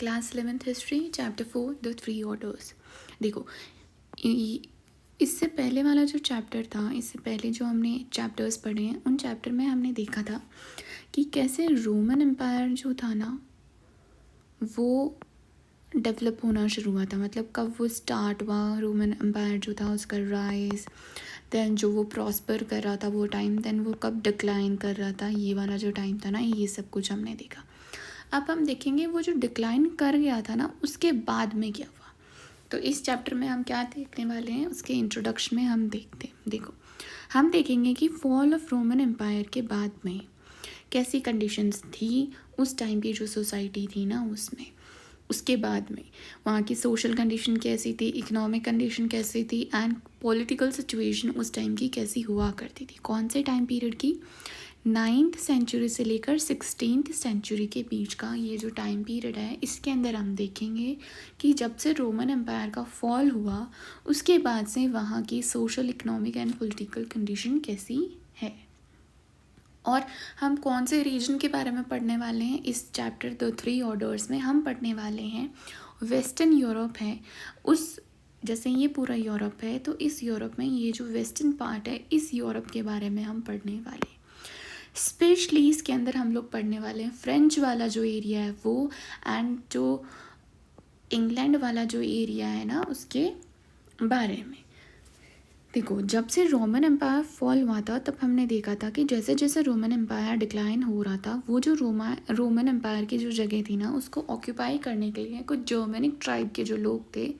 Class 11th history chapter 4 the three orders. देखो, इससे पहले वाला जो चैप्टर था, इससे पहले जो हमने चैप्टर्स पढ़े हैं, उन चैप्टर में हमने देखा था कि कैसे रोमन एम्पायर जो था ना वो डेवलप होना शुरू हुआ था। मतलब कब वो स्टार्ट हुआ रोमन एम्पायर जो था उसका राइज, देन जो वो प्रॉस्पर कर रहा था वो टाइम, देन वो कब डिक्लाइन कर रहा था, ये वाला जो टाइम था ना, ये सब कुछ हमने देखा। अब हम देखेंगे वो जो डिक्लाइन कर गया था ना उसके बाद में क्या हुआ। तो इस चैप्टर में हम क्या देखने वाले हैं, उसके इंट्रोडक्शन में हम देखते हैं। देखो, हम देखेंगे कि फॉल ऑफ रोमन एम्पायर के बाद में कैसी कंडीशंस थी उस टाइम की जो सोसाइटी थी ना उसमें, उसके बाद में वहाँ की सोशल कंडीशन कैसी थी, इकोनॉमिक कंडीशन कैसी थी, एंड पॉलिटिकल सिचुएशन उस टाइम की कैसी हुआ करती थी। कौन से टाइम पीरियड की, 9th सेंचुरी से लेकर 16th सेंचुरी के बीच का ये जो टाइम पीरियड है, इसके अंदर हम देखेंगे कि जब से रोमन एम्पायर का फॉल हुआ उसके बाद से वहाँ की social, economic and political condition कैसी है। और हम कौन से रीजन के बारे में पढ़ने वाले हैं इस चैप्टर द थ्री ऑर्डर्स में, हम पढ़ने वाले हैं वेस्टर्न यूरोप है उस, जैसे ये पूरा यूरोप है तो इस यूरोप में ये जो वेस्टर्न पार्ट है इस यूरोप के बारे में हम पढ़ने वाले हैं। स्पेशली इसके अंदर हम लोग पढ़ने वाले हैं फ्रेंच वाला जो एरिया है वो, एंड जो इंग्लैंड वाला जो एरिया है ना उसके बारे में। देखो, जब से रोमन एम्पायर फॉल हुआ था तब हमने देखा था कि जैसे जैसे रोमन एम्पायर डिक्लाइन हो रहा था, वो जो रोमन एम्पायर की जो जगह थी ना उसको ऑक्यूपाई करने के लिए कुछ जर्मनिक ट्राइब के जो लोग थे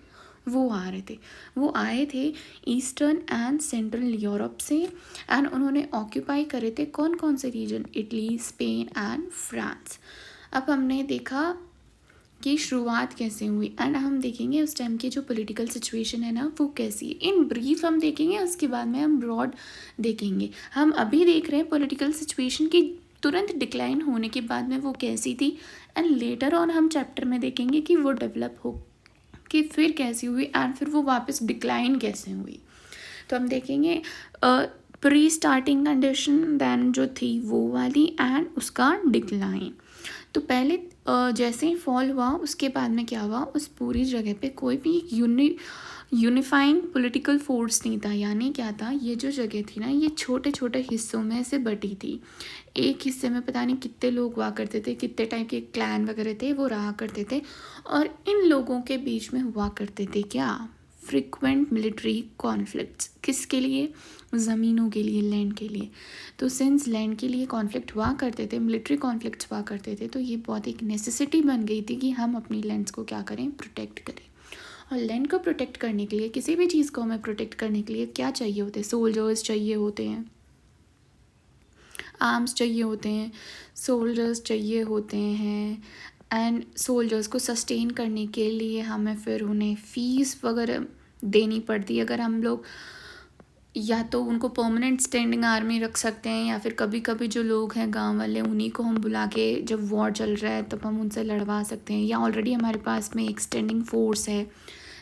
वो आ रहे थे। वो आए थे ईस्टर्न एंड सेंट्रल यूरोप से, एंड उन्होंने ऑक्यूपाई करे थे कौन कौन से region, Italy, Spain and France. अब हमने देखा कि शुरुआत कैसे हुई, एंड हम देखेंगे उस टाइम की जो पॉलिटिकल सिचुएशन है ना वो कैसी है। इन ब्रीफ हम देखेंगे, उसके बाद में हम ब्रॉड देखेंगे। हम अभी देख रहे हैं पॉलिटिकल सिचुएशन की तुरंत डिक्लाइन होने के बाद में वो कैसी थी, एंड लेटर ऑन हम चैप्टर में देखेंगे कि वो डेवलप हो कि फिर कैसी हुई, एंड फिर वो वापस डिक्लाइन कैसे हुई। तो हम देखेंगे प्री स्टार्टिंग कंडीशन देन जो थी वो वाली, एंड उसका डिक्लाइन। तो पहले जैसे ही फॉल हुआ उसके बाद में क्या हुआ, उस पूरी जगह पे कोई भी यूनिफाइंग पॉलिटिकल फोर्स नहीं था। यानी क्या था, ये जो जगह थी ना ये छोटे छोटे हिस्सों में से बटी थी। एक हिस्से में पता नहीं कितने लोग हुआ करते थे, कितने टाइप के क्लैन वगैरह थे वो रहा करते थे, और इन लोगों के बीच में हुआ करते थे क्या, फ्रिक्वेंट मिलिट्री कॉन्फ्लिक्ट्स। किसके लिए, ज़मीनों के लिए, लैंड के लिए। तो सिंस लैंड के लिए कॉन्फ्लिक्ट हुआ करते थे, मिलिट्री कॉन्फ्लिक्ट्स हुआ करते थे, तो ये बहुत एक नेसेसिटी बन गई थी कि हम अपनी लैंड्स को क्या करें, प्रोटेक्ट करें। और लैंड को प्रोटेक्ट करने के लिए, किसी भी चीज़ को हमें प्रोटेक्ट करने के लिए क्या चाहिए होते हैं, सोल्जर्स चाहिए होते हैं, आर्म्स चाहिए होते हैं, सोल्जर्स चाहिए होते हैं, एंड सोल्जर्स को सस्टेन करने के लिए हमें फिर उन्हें फ़ीस वगैरह देनी पड़ती है। अगर हम लोग या तो उनको परमानेंट स्टैंडिंग आर्मी रख सकते हैं, या फिर कभी कभी जो लोग हैं गांव वाले उन्हीं को हम बुला के जब वॉर चल रहा है तब हम उनसे लड़वा सकते हैं, या ऑलरेडी हमारे पास में एक स्टैंडिंग फोर्स है।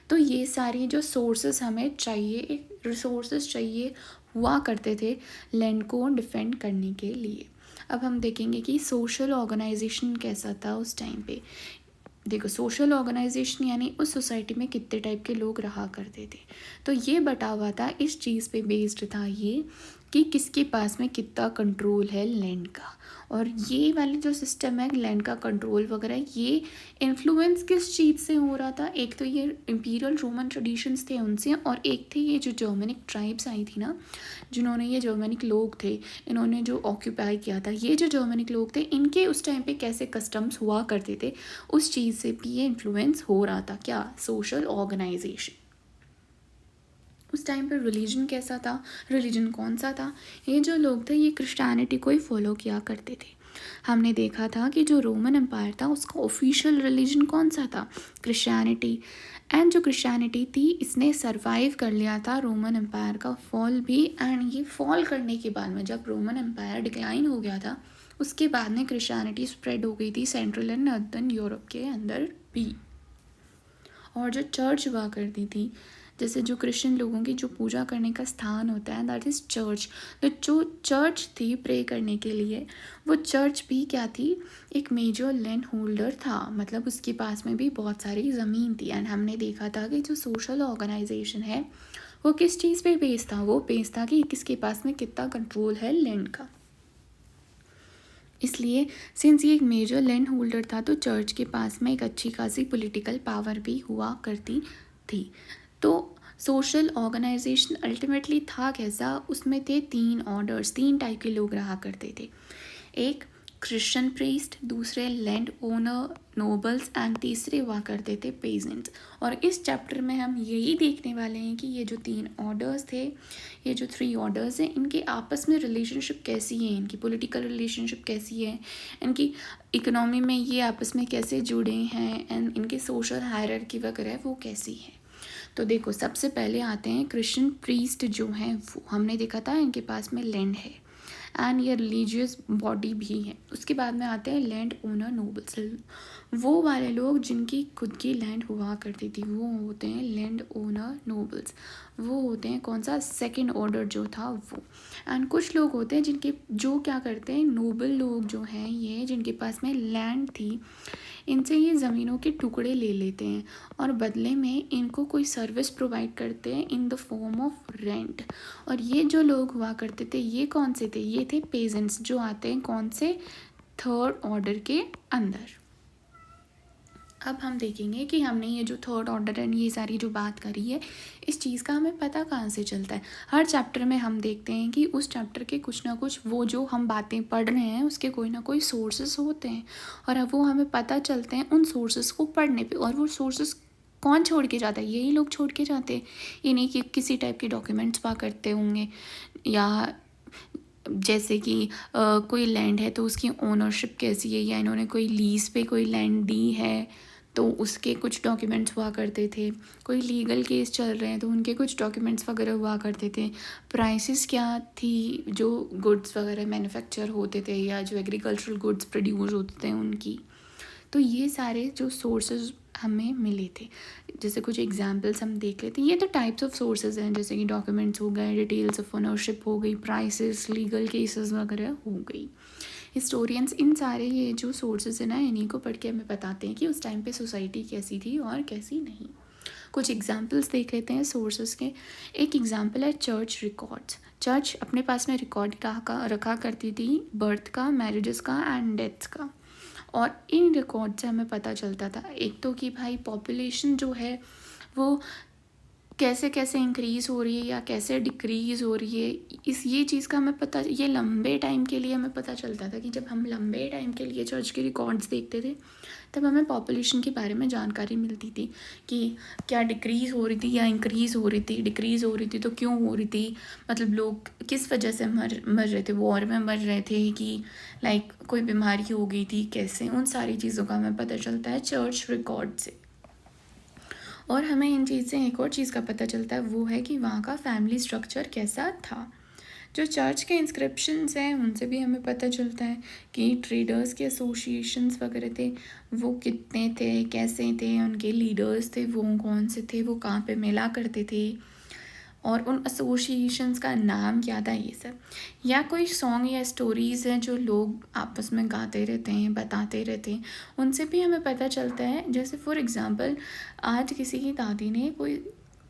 तो ये सारी जो सोर्सेस हमें चाहिए, रिसोर्सेज चाहिए हुआ करते थे लैंड को डिफेंड करने के लिए। अब हम देखेंगे कि सोशल ऑर्गेनाइजेशन कैसा था उस टाइम पे। देखो, सोशल ऑर्गेनाइजेशन यानी उस सोसाइटी में कितने टाइप के लोग रहा करते थे, तो ये बटा हुआ था, इस चीज़ पे बेस्ड था ये कि किसके पास में कितना कंट्रोल है लैंड का। और ये वाले जो सिस्टम है लैंड का कंट्रोल वगैरह, ये इन्फ्लुएंस किस चीज़ से हो रहा था, एक तो ये इम्पीरियल रोमन ट्रेडिशंस थे उनसे, और एक थे ये जो जर्मनिक ट्राइब्स आई थी ना, जिन्होंने, ये जर्मनिक लोग थे, इन्होंने जो ऑक्यूपाई किया था, ये जो जर्मनिक लोग थे इनके उस टाइम पे कैसे कस्टम्स हुआ करते थे, उस चीज़ से भी ये इन्फ्लुएंस हो रहा था। क्या, सोशल ऑर्गेनाइजेशन। उस टाइम पर रिलीजन कैसा था, रिलीजन कौन सा था, ये जो लोग थे ये क्रिश्चियनिटी को ही फॉलो किया करते थे। हमने देखा था कि जो रोमन एम्पायर था उसका ऑफिशियल रिलीजन कौन सा था, क्रिश्चियनिटी। एंड जो क्रिश्चियनिटी थी इसने सरवाइव कर लिया था रोमन एम्पायर का फॉल भी, एंड ये फॉल करने के बाद में जब रोमन एम्पायर डिक्लाइन हो गया था उसके बाद में क्रिश्चियनिटी स्प्रेड हो गई थी सेंट्रल एंड नॉर्दर्न यूरोप के अंदर भी। और जो चर्च हुआ करती थी, जैसे जो क्रिश्चियन लोगों की जो पूजा करने का स्थान होता है दैट इज़ चर्च। तो जो चर्च थी प्रे करने के लिए, वो चर्च भी क्या थी, एक मेजर लैंड होल्डर था, मतलब उसके पास में भी बहुत सारी ज़मीन थी। एंड हमने देखा था कि जो सोशल ऑर्गेनाइजेशन है वो किस चीज़ पे बेस्ड था, वो बेस्ड था कि किसके पास में कितना कंट्रोल है लैंड का। इसलिए सिंस ये एक मेजर लैंड होल्डर था तो चर्च के पास में एक अच्छी खासी पॉलिटिकल पावर भी हुआ करती थी। तो सोशल ऑर्गेनाइजेशन अल्टीमेटली था कैसा, उसमें थे 3 ऑर्डर्स, 3 टाइप के लोग रहा करते थे। एक क्रिश्चियन प्रीस्ट, दूसरे लैंड ओनर नोबल्स एंड तीसरे हुआ करते थे पेजेंट्स। और इस चैप्टर में हम यही देखने वाले हैं कि ये जो 3 ऑर्डर्स थे, ये जो 3 ऑर्डर्स हैं, इनके आपस में रिलेशनशिप कैसी है, इनकी पॉलिटिकल रिलेशनशिप कैसी है, इनकी इकोनॉमी में ये आपस में कैसे जुड़े हैं, एंड इनके सोशल हायरार्की वगैरह वो कैसी है। तो देखो सबसे पहले आते हैं क्रिश्चियन प्रीस्ट जो हैं, वो हमने देखा था इनके पास में लैंड है एंड ये रिलीजियस बॉडी भी है। उसके बाद में आते हैं लैंड ओनर नोबल्स, वो वाले लोग जिनकी खुद की लैंड हुआ करती थी, वो होते हैं लैंड ओनर नोबल्स। वो होते हैं कौन सा, सेकंड ऑर्डर जो था वो। एंड कुछ लोग होते हैं जिनके जो क्या करते हैं, नोबल लोग जो हैं ये, जिनके पास में लैंड थी, इनसे ये ज़मीनों के टुकड़े ले लेते हैं और बदले में इनको कोई सर्विस प्रोवाइड करते हैं in the form of rent. और ये जो लोग हुआ करते थे ये कौन से थे, ये थे पेजेंट्स, जो आते हैं कौन से, थर्ड ऑर्डर के अंदर। अब हम देखेंगे कि हमने ये जो थर्ड ऑर्डर एंड ये सारी जो बात करी है, इस चीज़ का हमें पता कहाँ से चलता है। हर चैप्टर में हम देखते हैं कि उस चैप्टर के कुछ ना कुछ, वो जो हम बातें पढ़ रहे हैं उसके कोई ना कोई सोर्सेस होते हैं, और अब वो हमें पता चलते हैं उन सोर्सेस को पढ़ने पे। और वो सोर्सेस कौन छोड़ के जाता है, यही लोग छोड़ के जाते हैं। इन्हीं की किसी टाइप के डॉक्यूमेंट्स पा करते होंगे, या जैसे कि कोई लैंड है तो उसकी ओनरशिप कैसी है, या इन्होंने कोई लीज़ पे कोई लैंड दी है तो उसके कुछ डॉक्यूमेंट्स हुआ करते थे। कोई लीगल केस चल रहे हैं तो उनके कुछ डॉक्यूमेंट्स वगैरह हुआ करते थे। प्राइसेस क्या थी, जो गुड्स वगैरह मैन्युफैक्चर होते थे या जो एग्रीकल्चरल गुड्स प्रोड्यूस होते थे उनकी। तो ये सारे जो सोर्सेज हमें मिले थे, जैसे कुछ एग्जांपल्स हम देख लेते हैं। ये तो टाइप्स ऑफ सोर्सेज हैं, जैसे कि डॉक्यूमेंट्स हो गए, डिटेल्स ऑफ ओनरशिप हो गई, प्राइसेस, लीगल केसेस वगैरह हो गई। हिस्टोरियंस इन सारे ये जो सोर्सेज हैं ना, इन्हीं को पढ़ के हमें बताते हैं कि उस टाइम पे सोसाइटी कैसी थी और कैसी नहीं। कुछ एग्जांपल्स देख लेते हैं सोर्सेज के। एक एग्जांपल है चर्च रिकॉर्ड्स। चर्च अपने पास में रिकॉर्ड रखा करती थी बर्थ का, मैरिजेस का एंड डेथ्स का। और इन रिकॉर्ड से हमें पता चलता था एक तो कि भाई पॉपुलेशन जो है वो कैसे कैसे इंक्रीज़ हो रही है या कैसे डिक्रीज़ हो रही है। ये चीज़ का हमें पता, ये लंबे टाइम के लिए हमें पता चलता था कि जब हम लंबे टाइम के लिए चर्च के रिकॉर्ड्स देखते थे तब हमें पॉपुलेशन के बारे में जानकारी मिलती थी कि क्या डिक्रीज़ हो रही थी या इंक्रीज़ हो रही थी। डिक्रीज़ हो रही थी तो क्यों हो रही थी, मतलब लोग किस वजह से मर रहे थे, वॉर में मर रहे थे कि लाइक कोई बीमारी हो गई थी, कैसे, उन सारी चीज़ों का हमें पता चलता है चर्च रिकॉर्ड से। और हमें इन चीज़ से एक और चीज़ का पता चलता है, वो है कि वहाँ का फैमिली स्ट्रक्चर कैसा था। जो चर्च के इंस्क्रिप्शंस हैं उनसे भी हमें पता चलता है कि ट्रेडर्स के एसोसिएशंस वगैरह थे वो कितने थे, कैसे थे, उनके लीडर्स थे वो कौन से थे, वो कहाँ पे मिला करते थे, और उन एसोसिएशंस का नाम क्या था, ये सब। या कोई सॉन्ग या स्टोरीज़ हैं जो लोग आपस में गाते रहते हैं, बताते रहते हैं, उनसे भी हमें पता चलता है। जैसे फॉर एग्ज़ाम्पल आज किसी की दादी ने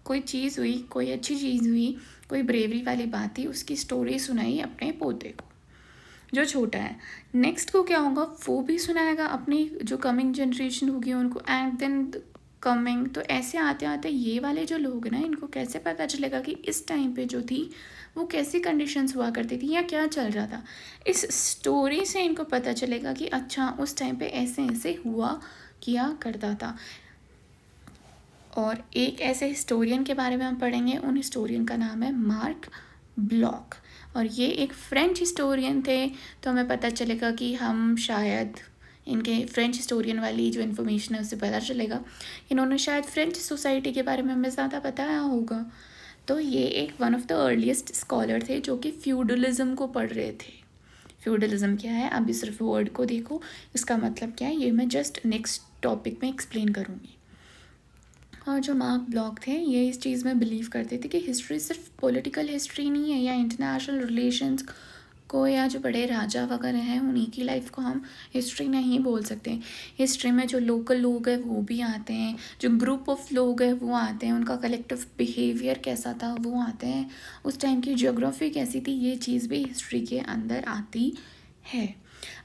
कोई चीज़ हुई, कोई अच्छी चीज़ हुई, कोई ब्रेवरी वाली बात थी, उसकी स्टोरी सुनाई अपने पोते को जो छोटा है। नेक्स्ट को क्या होगा, वो भी सुनाएगा अपनी जो कमिंग जनरेशन होगी उनको, एंड देन कमिंग। तो ऐसे आते आते ये वाले जो लोग हैं ना, इनको कैसे पता चलेगा कि इस टाइम पे जो थी वो कैसी कंडीशंस हुआ करती थी या क्या चल रहा था। इस स्टोरी से इनको पता चलेगा कि अच्छा उस टाइम पे ऐसे ऐसे हुआ किया करता था। और एक ऐसे हिस्टोरियन के बारे में हम पढ़ेंगे, उन हिस्टोरियन का नाम है मार्क ब्लॉक, और ये एक फ्रेंच हिस्टोरियन थे। तो हमें पता चलेगा कि हम शायद इनके फ्रेंच हिस्टोरियन वाली जो इन्फॉर्मेशन है उससे पता चलेगा इन्होंने शायद फ्रेंच सोसाइटी के बारे में हमें ज़्यादा बताया होगा। तो ये एक one of the earliest scholar थे जो कि फ्यूडलिज्म को पढ़ रहे थे। फ्यूडलिज्म क्या है, अभी सिर्फ वर्ड को देखो, इसका मतलब क्या है ये मैं जस्ट नेक्स्ट टॉपिक में एक्सप्लेन करूँगी। और जो मार्क ब्लॉक थे ये इस चीज़ में बिलीव करते थे कि हिस्ट्री सिर्फ पॉलिटिकल हिस्ट्री नहीं है या इंटरनेशनल रिलेशंस को या जो बड़े राजा वगैरह हैं उन्हीं की लाइफ को हम हिस्ट्री नहीं बोल सकते। हिस्ट्री में जो लोकल लोग हैं वो भी आते हैं, जो ग्रुप ऑफ लोग हैं वो आते हैं, उनका कलेक्टिव बिहेवियर कैसा था वो आते हैं, उस टाइम की ज्योग्राफी कैसी थी, ये चीज़ भी हिस्ट्री के अंदर आती है।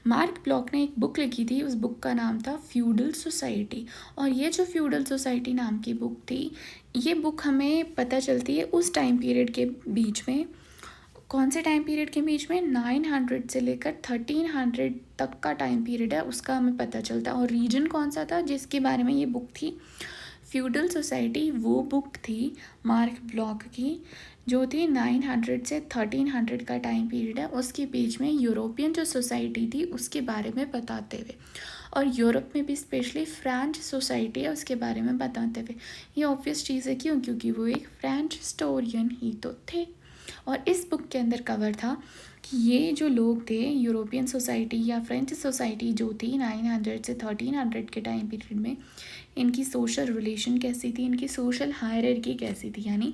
मार्क ब्लॉक ने एक बुक लिखी थी, उस बुक का नाम था फ्यूडल सोसाइटी। और ये जो फ्यूडल सोसाइटी नाम की बुक थी, ये बुक हमें पता चलती है उस टाइम पीरियड के बीच में। कौन से टाइम पीरियड के बीच में? 900 से लेकर 1300 तक का टाइम पीरियड है, उसका हमें पता चलता है। और रीजन कौन सा था जिसके बारे में ये बुक थी? फ्यूडल सोसाइटी वो बुक थी मार्क ब्लॉक की जो थी 900 से 1300 का टाइम पीरियड है, उसके बीच में यूरोपियन जो सोसाइटी थी उसके बारे में बताते हुए, और यूरोप में भी स्पेशली फ्रेंच सोसाइटी है उसके बारे में बताते हुए। ये ऑब्वियस चीज़ है, क्यों? क्योंकि वो एक फ्रेंच हिस्टोरियन ही तो थे। और इस बुक के अंदर कवर था कि ये जो लोग थे यूरोपियन सोसाइटी या फ्रेंच सोसाइटी जो थी 900 से 1300 के टाइम पीरियड में, इनकी सोशल रिलेशन कैसी थी, इनकी सोशल हायरार्की कैसी थी, यानी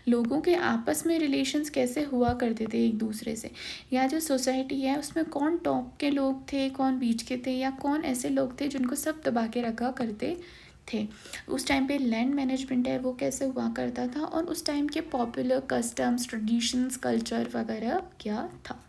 लोगों के आपस में रिलेशंस कैसे हुआ करते थे एक दूसरे से, या जो सोसाइटी है उसमें कौन टॉप के लोग थे, कौन बीच के थे, या कौन ऐसे लोग थे जिनको सब दबा के रखा करते थे। उस टाइम पे लैंड मैनेजमेंट है वो कैसे हुआ करता था, और उस टाइम के पॉपुलर कस्टम्स, ट्रेडिशंस, कल्चर वगैरह क्या था।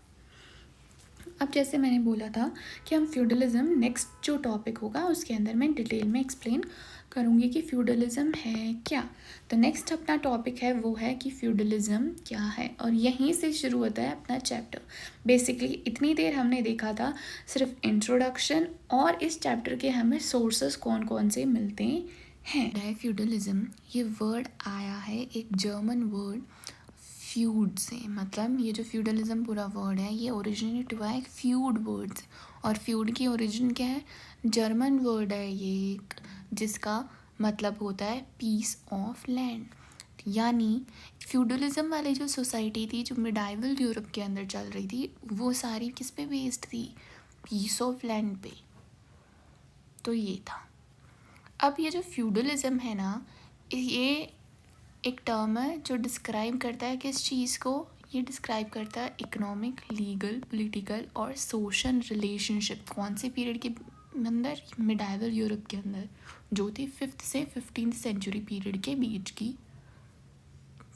अब जैसे मैंने बोला था कि हम फ्यूडलिज्म नेक्स्ट जो टॉपिक होगा उसके अंदर मैं डिटेल में एक्सप्लेन करूँगी कि फ्यूडलिज्म है क्या। तो नेक्स्ट अपना टॉपिक है वो है कि फ्यूडलिज्म क्या है, और यहीं से शुरू होता है अपना चैप्टर। बेसिकली इतनी देर हमने देखा था सिर्फ इंट्रोडक्शन, और इस चैप्टर के हमें सोर्सेस कौन कौन से मिलते हैं। फ्यूडलिज्म ये वर्ड आया है एक जर्मन वर्ड फ्यूड से, मतलब ये जो फ्यूडलिज्म पूरा वर्ड है ये ओरिजिनेट हुआ है एक फ्यूड वर्ड से। और फ्यूड की ओरिजिन क्या है? जर्मन वर्ड है ये एक, जिसका मतलब होता है पीस ऑफ लैंड। यानी फ्यूडलिज्म वाली जो सोसाइटी थी जो मिडाइवल यूरोप के अंदर चल रही थी वो सारी किस पे बेस्ड थी? पीस ऑफ लैंड पे। तो ये था। अब ये जो फ्यूडलिज्म है ना, ये एक टर्म है जो डिस्क्राइब करता है किस चीज़ को? ये डिस्क्राइब करता है इकोनॉमिक, लीगल, पॉलिटिकल और सोशल रिलेशनशिप। कौन से पीरियड के अंदर? मिडाइवल यूरोप के अंदर, जो थी 5th से 15th सेंचुरी पीरियड के बीच की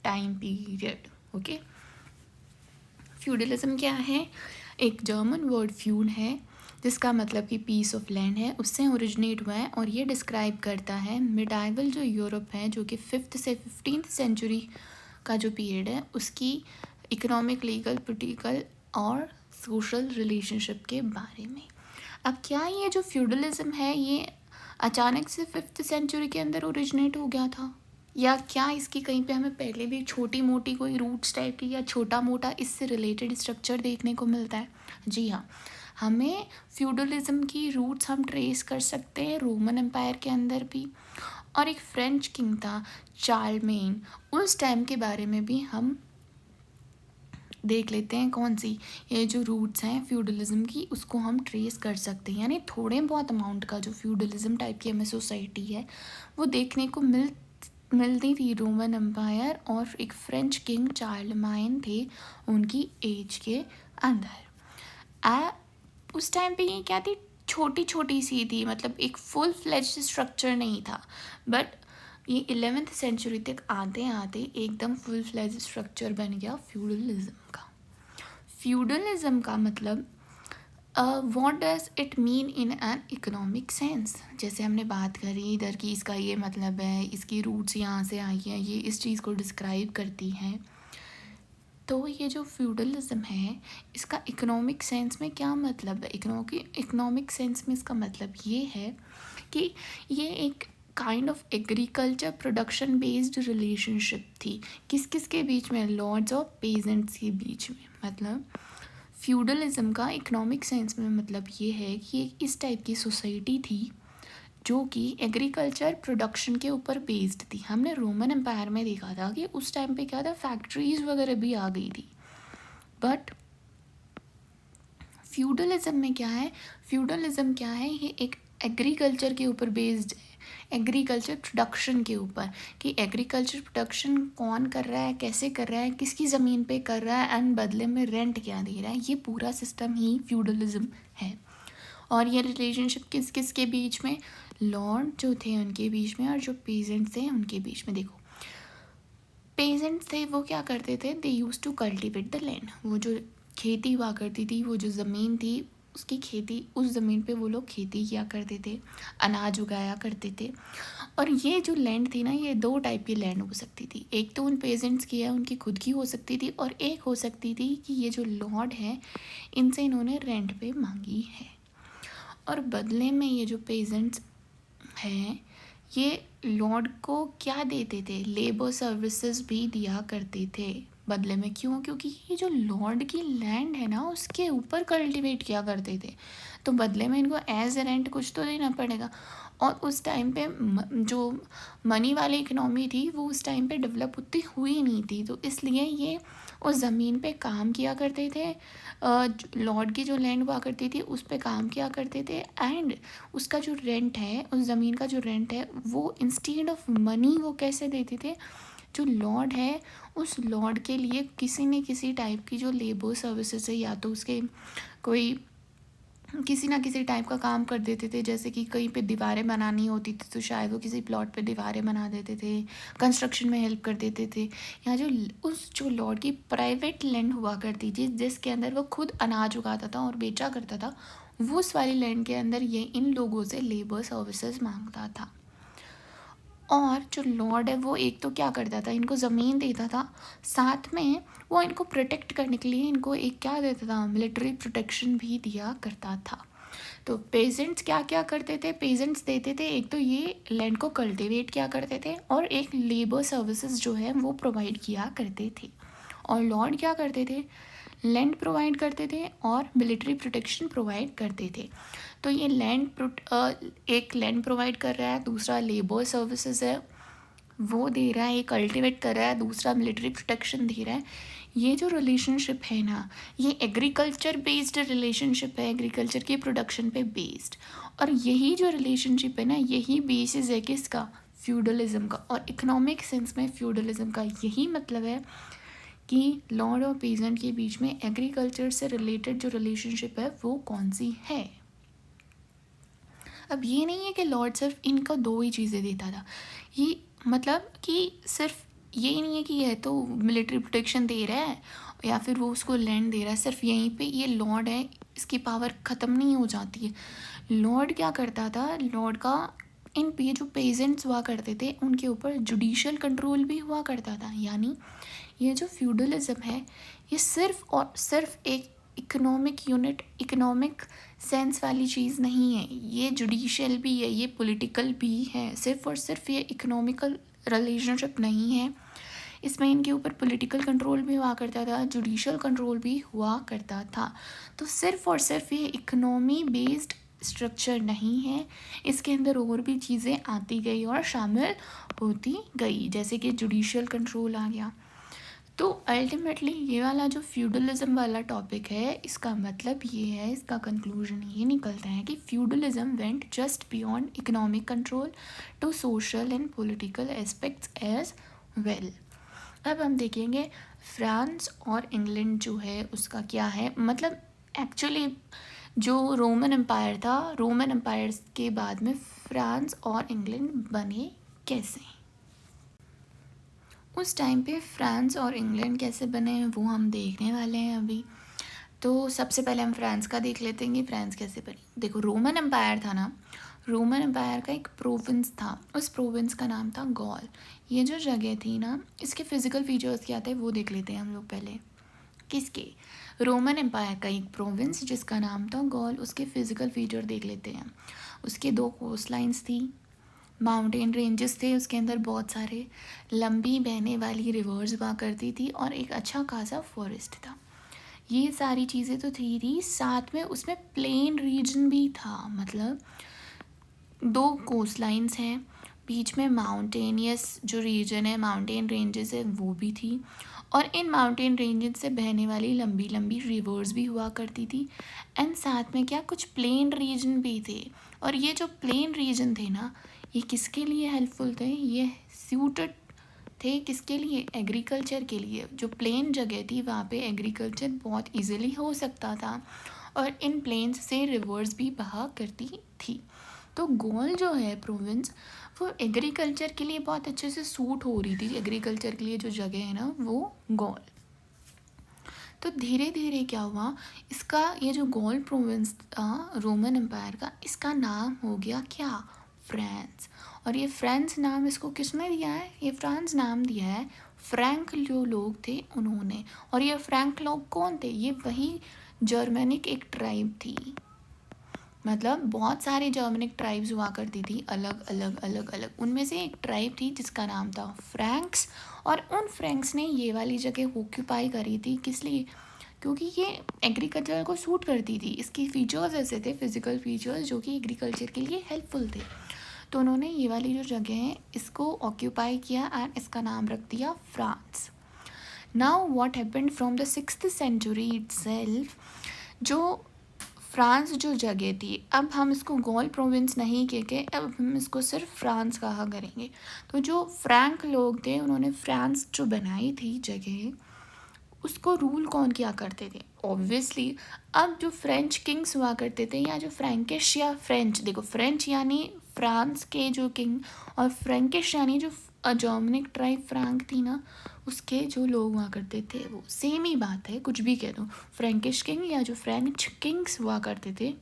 टाइम पीरियड। ओके, फ्यूडलिज्म क्या है? एक जर्मन वर्ड फ्यूड है जिसका मतलब कि पीस ऑफ लैंड है, उससे ओरिजिनेट हुआ है। और ये डिस्क्राइब करता है मिडाइवल जो यूरोप है जो कि 5th से 15th सेंचुरी का जो पीरियड है उसकी इकोनॉमिक, लीगल, पॉलिटिकल और सोशल रिलेशनशिप के बारे में। अब क्या ये जो फ्यूडलिज्म है ये अचानक से 5th सेंचुरी के अंदर ओरिजिनेट हो गया था, या क्या इसकी कहीं पे हमें पहले भी छोटी मोटी कोई रूट्स टाइप की या छोटा मोटा इससे रिलेटेड स्ट्रक्चर देखने को मिलता है? जी हाँ, हमें फ्यूडलिज्म की रूट्स हम ट्रेस कर सकते हैं रोमन एम्पायर के अंदर भी। और एक फ्रेंच किंग था चार्लमेन, उस टाइम के बारे में भी हम देख लेते हैं। कौन सी? ये जो रूट्स हैं फ्यूडलिज्म की उसको हम ट्रेस कर सकते हैं, यानी थोड़े बहुत अमाउंट का जो फ्यूडलिज्म टाइप की हमें सोसाइटी है वो देखने को मिलती थी रोमन एम्पायर और एक फ्रेंच किंग चार्लमाइन थे उनकी एज के अंदर। उस टाइम पे ये क्या थी? छोटी छोटी सी थी, मतलब एक फुल फ्लेज्ड स्ट्रक्चर नहीं था। बट ये 11th सेंचुरी तक आते आते एकदम फुल फ्लेज्ड स्ट्रक्चर बन गया फ्यूडलिज्म का। फ्यूडलिज्म का मतलब what does it mean in an economic sense? जैसे हमने बात करी इधर की, इसका ये मतलब है, इसकी रूट्स यहाँ से आई हैं, ये इस चीज़ को डिस्क्राइब करती हैं। तो ये जो फ्यूडलिज्म है इसका इकोनॉमिक सेंस में क्या मतलब है? इकोनॉमिक सेंस में इसका मतलब ये है कि ये एक kind of agriculture production based relationship थी। किस किस के बीच में? लॉर्ड्स और पेजेंट्स के बीच में। मतलब फ्यूडलिज्म का इकोनॉमिक सेंस में मतलब ये है कि एक इस टाइप की सोसाइटी थी जो कि एग्रीकल्चर प्रोडक्शन के ऊपर बेस्ड थी। हमने रोमन एम्पायर में देखा था कि उस टाइम पे क्या था, फैक्ट्रीज वगैरह भी आ गई थी। बट फ्यूडलिज्म में क्या है? फ्यूडलिज्म क्या है? ये एक एग्रीकल्चर के ऊपर बेस्ड है। एग्रीकल्चर प्रोडक्शन के ऊपर, कि एग्रीकल्चर प्रोडक्शन कौन कर रहा है, कैसे कर रहा है, किसकी ज़मीन पे कर रहा है, एंड बदले में रेंट क्या दे रहा है। ये पूरा सिस्टम ही फ्यूडलिज्म है। और ये रिलेशनशिप किस किस के बीच में, लॉर्ड जो थे उनके बीच में और जो पेजेंट्स थे उनके बीच में। देखो पेजेंट्स थे वो क्या करते थे, they used to cultivate the land. वो जो खेती हुआ करती थी, वो जो ज़मीन थी उसकी खेती, उस ज़मीन पे वो लोग खेती किया करते थे, अनाज उगाया करते थे। और ये जो लैंड थी ना, ये दो टाइप की लैंड हो सकती थी। एक तो उन पेजेंट्स की है, उनकी खुद की हो सकती थी, और एक हो सकती थी कि ये जो लॉर्ड है इनसे इन्होंने रेंट पे मांगी है। और बदले में ये जो पेजेंट्स हैं ये लॉर्ड को क्या देते थे, लेबर सर्विसेज भी दिया करते थे बदले में। क्यों? क्योंकि ये जो लॉर्ड की लैंड है ना उसके ऊपर कल्टीवेट किया करते थे, तो बदले में इनको एज ए रेंट कुछ तो देना पड़ेगा। और उस टाइम पे जो मनी वाली इकनॉमी थी वो उस टाइम पे डेवलप उतनी हुई नहीं थी, तो इसलिए ये उस ज़मीन पे काम किया करते थे। लॉर्ड की जो लैंड हुआ करती थी उस पे काम किया करते थे, एंड उसका जो रेंट है, उस ज़मीन का जो रेंट है, वो इंस्टेड ऑफ मनी वो कैसे देते थे, जो लॉर्ड है उस लॉर्ड के लिए किसी न किसी टाइप की जो लेबर सर्विसेज है, या तो उसके कोई किसी ना किसी टाइप का काम कर देते थे। जैसे कि कहीं पे दीवारें बनानी होती थी तो शायद वो किसी प्लॉट पे दीवारें बना देते थे, कंस्ट्रक्शन में हेल्प कर देते थे। या जो उस जो लॉर्ड की प्राइवेट लैंड हुआ करती थी जिसके अंदर वो खुद अनाज उगाता था और बेचा करता था, वो उस वाली लैंड के अंदर ये इन लोगों से लेबर सर्विसेज मांगता था। और जो लॉर्ड है वो एक तो क्या करता था, इनको ज़मीन देता था, साथ में वो इनको प्रोटेक्ट करने के लिए इनको एक क्या देता था, मिलिट्री प्रोटेक्शन भी दिया करता था। तो पेजेंट्स क्या क्या करते थे, पेजेंट्स देते थे एक तो ये लैंड को कल्टीवेट किया करते थे, और एक लेबर सर्विसेज जो है वो प्रोवाइड किया करते थे। और लॉर्ड क्या करते थे, लैंड प्रोवाइड करते थे और मिलिट्री प्रोटेक्शन प्रोवाइड करते थे। तो ये एक लैंड प्रोवाइड कर रहा है, दूसरा लेबर सर्विसेज है वो दे रहा है, एक कल्टीवेट कर रहा है, दूसरा मिलिट्री प्रोटेक्शन दे रहा है। ये जो रिलेशनशिप है ना, ये एग्रीकल्चर बेस्ड रिलेशनशिप है, एग्रीकल्चर की प्रोडक्शन पे बेस्ड। और यही जो रिलेशनशिप है ना, यही बेसिस है किसका, फ्यूडलिज्म का। और इकोनॉमिक सेंस में फ्यूडलिज्म का यही मतलब है कि लॉर्ड और पेजेंट के बीच में एग्रीकल्चर से रिलेटेड जो रिलेशनशिप है वो कौन सी है। अब ये नहीं है कि लॉर्ड सिर्फ इनका दो ही चीज़ें देता था, ये मतलब कि सिर्फ ये नहीं है कि यह तो मिलिट्री प्रोटेक्शन दे रहा है या फिर वो उसको लैंड दे रहा है, सिर्फ यहीं पे ये लॉर्ड है, इसकी पावर ख़त्म नहीं हो जाती है। लॉर्ड क्या करता था, लॉर्ड का इन ये जो पेजेंट्स हुआ करते थे उनके ऊपर जुडिशियल कंट्रोल भी हुआ करता था। यानी ये जो फ्यूडलिज्म है ये सिर्फ और सिर्फ एक इकोनॉमिक यूनिट, इकोनॉमिक सेंस वाली चीज़ नहीं है, ये जुडिशियल भी है, ये पॉलिटिकल भी है। सिर्फ और सिर्फ ये इकोनॉमिकल रिलेशनशिप नहीं है, इसमें इनके ऊपर पॉलिटिकल कंट्रोल भी हुआ करता था, जुडिशियल कंट्रोल भी हुआ करता था। तो सिर्फ और सिर्फ ये इकोनॉमी बेस्ड स्ट्रक्चर नहीं है, इसके अंदर और भी चीज़ें आती गई और शामिल होती गई, जैसे कि जुडिशियल कंट्रोल आ गया। तो अल्टीमेटली ये वाला जो फ्यूडलिज्म वाला टॉपिक है, इसका मतलब ये है, इसका कंक्लूजन ये निकलता है कि feudalism went just beyond economic control to social and political aspects as well. अब हम देखेंगे फ्रांस और इंग्लैंड जो है उसका क्या है, मतलब एक्चुअली जो रोमन एम्पायर था, रोमन एम्पायर के बाद में फ्रांस और इंग्लैंड बने कैसे। उस टाइम पे फ्रांस और इंग्लैंड कैसे बने हैं वो हम देखने वाले हैं अभी। तो सबसे पहले हम फ्रांस का देख लेते हैं कि फ्रांस कैसे बनी। देखो रोमन एम्पायर था ना, रोमन एम्पायर का एक प्रोविंस था, उस प्रोविंस का नाम था गॉल। ये जो जगह थी ना, इसके फिजिकल फीचर्स क्या थे वो देख लेते हैं हम लोग पहले। किसके, रोमन एम्पायर का एक प्रोविंस जिसका नाम था गॉल, उसके फिजिकल फीचर देख लेते हैं। उसके दो कोस्ट लाइन्स थी, माउंटेन रेंजेस थे उसके अंदर बहुत सारे, लंबी बहने वाली रिवर्स हुआ करती थी और एक अच्छा खासा फॉरेस्ट था। ये सारी चीज़ें तो थी, साथ में उसमें प्लेन रीजन भी था, मतलब दो कोस्ट लाइन्स हैं, बीच में माउंटेनियस जो रीजन है, माउंटेन रेंजेस है वो भी थी, और इन माउंटेन रेंजेस से बहने वाली लंबी लंबी रिवर्स भी हुआ करती थी। एंड साथ में क्या कुछ प्लेन रीजन भी थे। और ये जो प्लेन रीजन थे ना, ये किसके लिए हेल्पफुल थे? ये सूटेड थे किसके लिए? एग्रीकल्चर के लिए। जो प्लेन जगह थी वहाँ पे एग्रीकल्चर बहुत इजीली हो सकता था और इन प्लेन्स से रिवर्स भी बहा करती थी। तो गॉल जो है प्रोविंस, वो एग्रीकल्चर के लिए बहुत अच्छे से सूट हो रही थी। एग्रीकल्चर के लिए जो जगह है ना वो गॉल। तो धीरे धीरे क्या हुआ, इसका ये जो गॉल प्रोविंस था रोमन एम्पायर का, इसका नाम हो गया क्या? फ्रांस। और ये फ्रांस नाम इसको किसने दिया है? ये फ्रांस नाम दिया है फ्रैंक जो लोग थे उन्होंने। और ये फ्रैंक लोग कौन थे? ये वही जर्मनिक एक ट्राइब थी। मतलब बहुत सारे जर्मनिक ट्राइब्स हुआ करती थी अलग अलग अलग अलग। उनमें से एक ट्राइब थी जिसका नाम था फ्रैंक्स। और उन फ्रैंक्स ने ये वाली जगह ऑक्यूपाई करी थी। किस लिए? क्योंकि ये एग्रीकल्चर को सूट करती थी। इसकी फीचर्स ऐसे थे, फिजिकल फीचर्स, जो कि एग्रीकल्चर के लिए हेल्पफुल थे। तो उन्होंने ये वाली जो जगह है इसको ऑक्यूपाई किया एंड इसका नाम रख दिया France. Now what happened from the 6th century itself, जो फ्रांस जो जगह थी, अब हम इसको गॉल प्रोविंस नहीं कह के अब हम इसको सिर्फ फ्रांस कहा करेंगे। तो जो फ्रैंक लोग थे उन्होंने फ्रांस जो बनाई थी जगह, उसको रूल कौन किया करते थे? ऑब्वियसली अब जो फ्रेंच किंग्स हुआ करते थे, या जो फ्रैंकिश या फ्रेंच, देखो फ्रेंच यानी फ्रांस के जो किंग, और फ्रैंकिश यानी जो जर्मनिक ट्राइब फ्रैंक थी ना, उसके जो लोग हुआ करते थे, वो सेम ही बात है, कुछ भी कह दो। फ्रैंकिश किंग या जो फ्रेंच किंग्स हुआ करते थे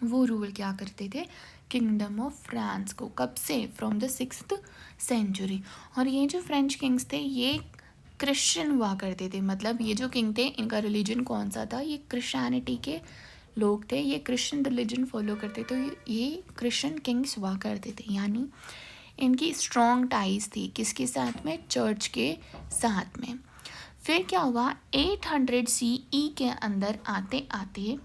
वो रूल क्या करते थे? किंगडम ऑफ फ्रांस को। कब से? From the 6th century. और ये जो फ्रेंच किंग्स थे ये क्रिश्चियन हुआ करते थे। मतलब ये जो किंग थे इनका रिलीजन कौन सा था? ये क्रिश्चियनिटी के लोग थे, ये क्रिश्चियन रिलीजन फॉलो करते थे। तो ये क्रिश्चियन किंग्स हुआ करते थे, यानी इनकी स्ट्रॉन्ग टाइज थी किसके साथ में? चर्च के साथ में। फिर क्या हुआ, 800 CE के अंदर आते आते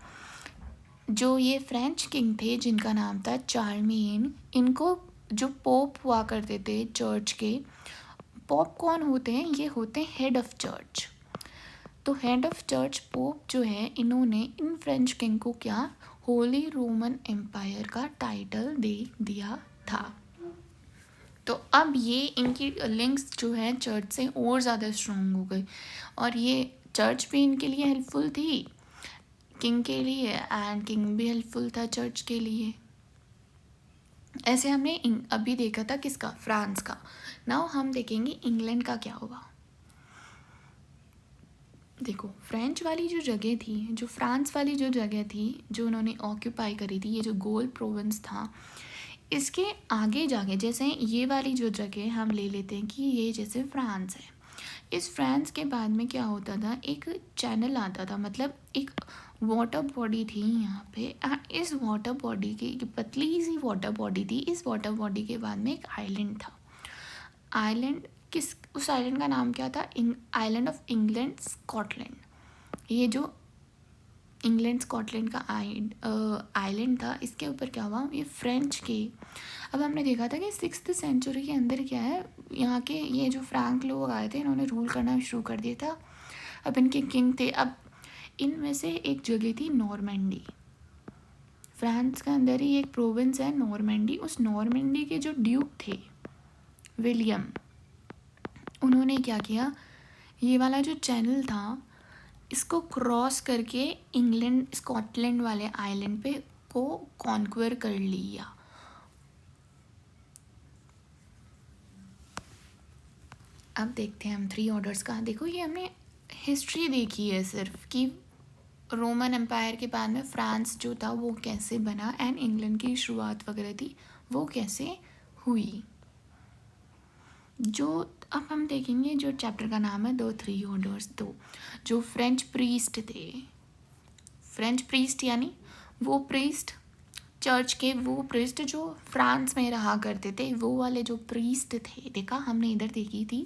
जो ये फ्रेंच किंग थे जिनका नाम था चार्लमेन, इनको जो पोप हुआ करते थे चर्च के, पोप कौन होते हैं? ये होते हैं हेड ऑफ चर्च। तो हेड ऑफ चर्च पोप जो है, इन्होंने इन फ्रेंच किंग को क्या? होली रोमन एम्पायर का टाइटल दे दिया था। तो अब ये इनकी लिंक्स जो है चर्च से और ज़्यादा स्ट्रॉन्ग हो गई, और ये चर्च भी इनके लिए हेल्पफुल थी किंग के लिए, एंड किंग भी हेल्पफुल था चर्च के लिए। ऐसे हमने अभी देखा था किसका? फ्रांस का। नाउ हम देखेंगे इंग्लैंड का क्या हुआ। देखो फ्रेंच वाली जो जगह थी, जो फ्रांस वाली जो जगह थी जो उन्होंने ऑक्यूपाई करी थी, ये जो गोल प्रोविंस था, इसके आगे जाके जैसे ये वाली जो जगह हम ले लेते हैं कि ये जैसे फ्रांस है, इस फ्रांस के बाद में क्या होता था? एक चैनल आता था, मतलब एक वाटर बॉडी थी यहाँ पे। इस वाटर बॉडी की पतली सी वाटर बॉडी थी। इस वाटर बॉडी के बाद में एक आइलैंड था। आइलैंड किस, उस आइलैंड का नाम क्या था? Island of England Scotland. ये जो इंग्लैंड स्कॉटलैंड का आइलैंड था, इसके ऊपर क्या हुआ? ये फ्रेंच के, अब हमने देखा था कि 6th सेंचुरी के अंदर क्या है, यहाँ के ये जो फ्रैंक लोग आए थे इन्होंने रूल करना शुरू कर दिया था। अब इनके किंग थे। अब इनमें से एक जगह थी नॉर्मैंडी। फ्रांस के अंदर ही एक प्रोविंस है नॉर्मैंडी। उस नॉर्मैंडी के जो ड्यूक थे विलियम, उन्होंने क्या किया? ये वाला जो चैनल था इसको क्रॉस करके इंग्लैंड स्कॉटलैंड वाले आइलैंड पे को कॉन्क्वर कर लिया। अब देखते हैं हम 3 ऑर्डर्स का। देखो ये हमने हिस्ट्री देखी है सिर्फ कि रोमन एम्पायर के बाद में फ्रांस जो था वो कैसे बना, एंड इंग्लैंड की शुरुआत वगैरह थी वो कैसे हुई। जो अब हम देखेंगे जो चैप्टर का नाम है 3 ऑर्डर्स। तो जो फ्रेंच प्रीस्ट थे, फ्रेंच प्रीस्ट यानी वो प्रीस्ट चर्च के, वो प्रीस्ट जो फ्रांस में रहा करते थे, वो वाले जो प्रीस्ट थे, देखा हमने इधर देखी थी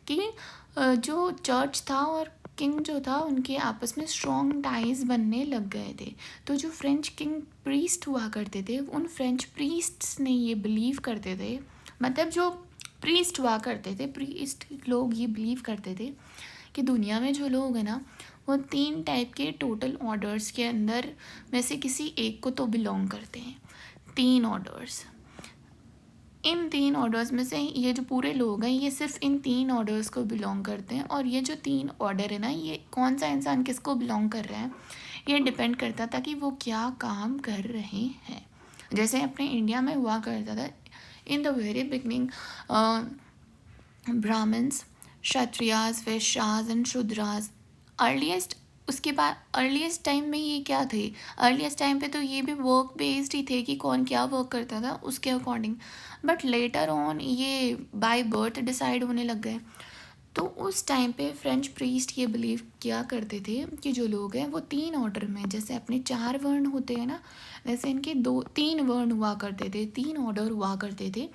कि जो चर्च था और किंग जो था उनके आपस में स्ट्रॉन्ग टाइज बनने लग गए थे। तो जो फ्रेंच किंग प्रीस्ट हुआ करते थे, उन फ्रेंच प्रीस्ट्स ने ये बिलीव करते थे, मतलब जो प्रीस्ट हुआ करते थे। प्रीस्ट लोग ये बिलीव करते थे कि दुनिया में जो लोग हैं ना वो 3 टाइप के टोटल ऑर्डर्स के अंदर में से किसी एक को तो बिलोंग करते हैं। 3 ऑर्डर्स, इन 3 ऑर्डर्स में से ये जो पूरे लोग हैं ये सिर्फ इन 3 ऑर्डर्स को बिलोंग करते हैं। और ये जो 3 ऑर्डर है ना, ये कौन सा इंसान किसको बिलोंग कर रहा है ये डिपेंड करता था कि वो क्या काम कर रहे हैं। जैसे अपने इंडिया में हुआ करता था in the very beginning, Brahmins, Kshatriyas, Vaishyas and Shudras. Earliest उसके बाद अर्लीस्ट टाइम में ये क्या थे, अर्लीस्ट टाइम पे तो ये भी वर्क बेस्ड ही थे कि कौन क्या वर्क करता था उसके अकॉर्डिंग। बट लेटर ऑन ये बाय बर्थ डिसाइड होने लग गए। तो उस टाइम पे फ्रेंच प्रीस्ट ये बिलीव किया करते थे कि जो लोग हैं वो 3 ऑर्डर में, जैसे अपने 4 वर्ण होते हैं ना, वैसे इनके 3 वर्ण हुआ करते थे, 3 ऑर्डर हुआ करते थे।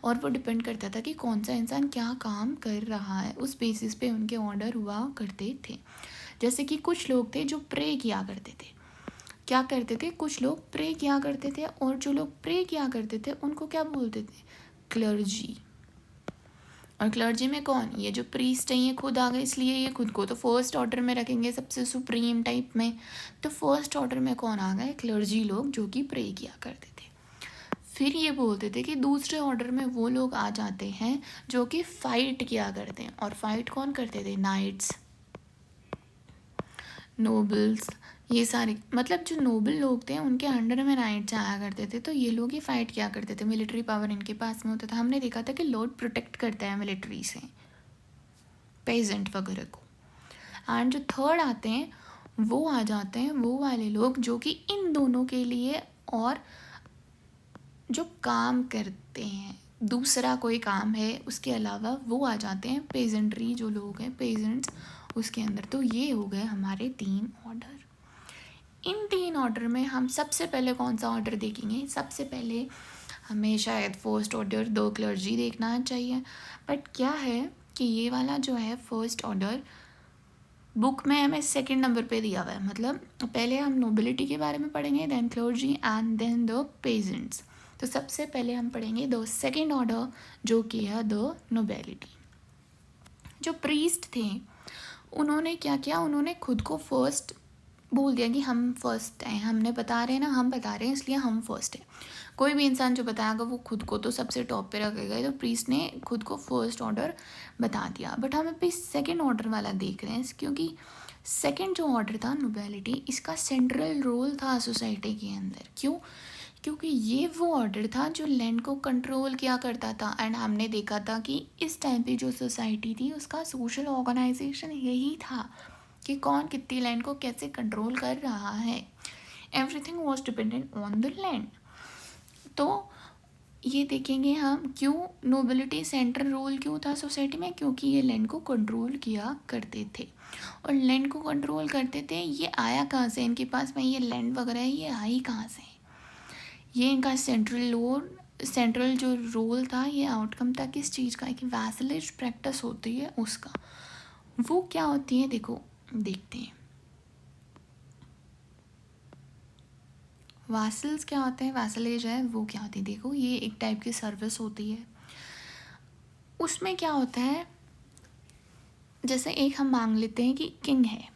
और वो डिपेंड करता था कि कौन सा इंसान क्या काम कर रहा है, उस बेसिस पे उनके ऑर्डर हुआ करते थे। जैसे कि कुछ लोग थे जो प्रे किया करते थे, क्या करते थे, कुछ लोग प्रे किया करते थे, और जो लोग प्रे किया करते थे उनको क्या बोलते थे, क्लर्जी। और क्लर्जी में कौन, ये जो प्रीस्ट हैं ये खुद आ गए, इसलिए ये खुद को तो फर्स्ट ऑर्डर में रखेंगे, सबसे सुप्रीम टाइप में। तो फर्स्ट ऑर्डर में कौन आ गए, क्लर्जी लोग जो कि प्रे किया करते थे। फिर ये बोलते थे कि दूसरे ऑर्डर में वो लोग आ जाते हैं जो कि फाइट किया करते हैं। और फाइट कौन करते थे, नाइट्स, नोबल्स, ये सारे, मतलब जो नोबल लोग थे उनके अंडर में नाइट्स आया करते थे। तो ये लोग ही फाइट किया करते थे, मिलिट्री पावर इनके पास में होता था। हमने देखा था कि लॉर्ड प्रोटेक्ट करता है मिलिट्री से पेजेंट वगैरह को। एंड जो थर्ड आते हैं वो आ जाते हैं वो वाले लोग जो कि इन दोनों के लिए और जो काम करते हैं, दूसरा कोई काम है उसके अलावा, वो आ जाते हैं पेजेंट्री, जो लोग हैं पेजेंट्स उसके अंदर। तो ये हो गए हमारे 3 ऑर्डर। इन 3 ऑर्डर में हम सबसे पहले कौन सा ऑर्डर देखेंगे, सबसे पहले हमें शायद फर्स्ट ऑर्डर 2 क्लर्जी देखना चाहिए। बट क्या है कि ये वाला जो है फर्स्ट ऑर्डर बुक में हमें सेकंड नंबर पे दिया हुआ है। मतलब पहले हम नोबिलिटी के बारे में पढ़ेंगे, then clergy and then the peasants. तो सबसे पहले हम पढ़ेंगे द सेकंड ऑर्डर जो कि है द नोबिलिटी। जो प्रीस्ट थे उन्होंने क्या किया, उन्होंने खुद को फर्स्ट बोल दिया कि हम फर्स्ट हैं, हमने बता रहे हैं ना, हम बता रहे हैं इसलिए हम फर्स्ट हैं। कोई भी इंसान जो बताएगा वो खुद को तो सबसे टॉप पे रखेगा। तो प्रीस्ट ने खुद को फर्स्ट ऑर्डर बता दिया। बट हम अभी सेकंड ऑर्डर वाला देख रहे हैं, क्योंकि सेकंड जो ऑर्डर था नोबिलिटी, इसका सेंट्रल रोल था सोसाइटी के अंदर। क्यों, क्योंकि ये वो ऑर्डर था जो लैंड को कंट्रोल किया करता था। एंड हमने देखा था कि इस टाइम पे जो सोसाइटी थी उसका सोशल ऑर्गेनाइजेशन यही था कि कौन कितनी लैंड को कैसे कंट्रोल कर रहा है। Everything was dependent on the land. तो ये देखेंगे हम क्यों नोबिलिटी सेंट्रल रोल क्यों था सोसाइटी में, क्योंकि ये लैंड को कंट्रोल किया करते थे। और लैंड को कंट्रोल करते थे, ये आया कहाँ से, इनके पास में ये लैंड वगैरह है ये आई कहाँ से, ये इनका सेंट्रल जो रोल था, ये आउटकम था किस चीज़ का, कि वैसलेज प्रैक्टिस होती है उसका। वो क्या होती है देखो, देखते हैं वैसल्स क्या होते हैं, वैसलेज है वो क्या होती है। देखो ये एक टाइप की सर्विस होती है। उसमें क्या होता है, जैसे एक हम मांग लेते हैं कि किंग है,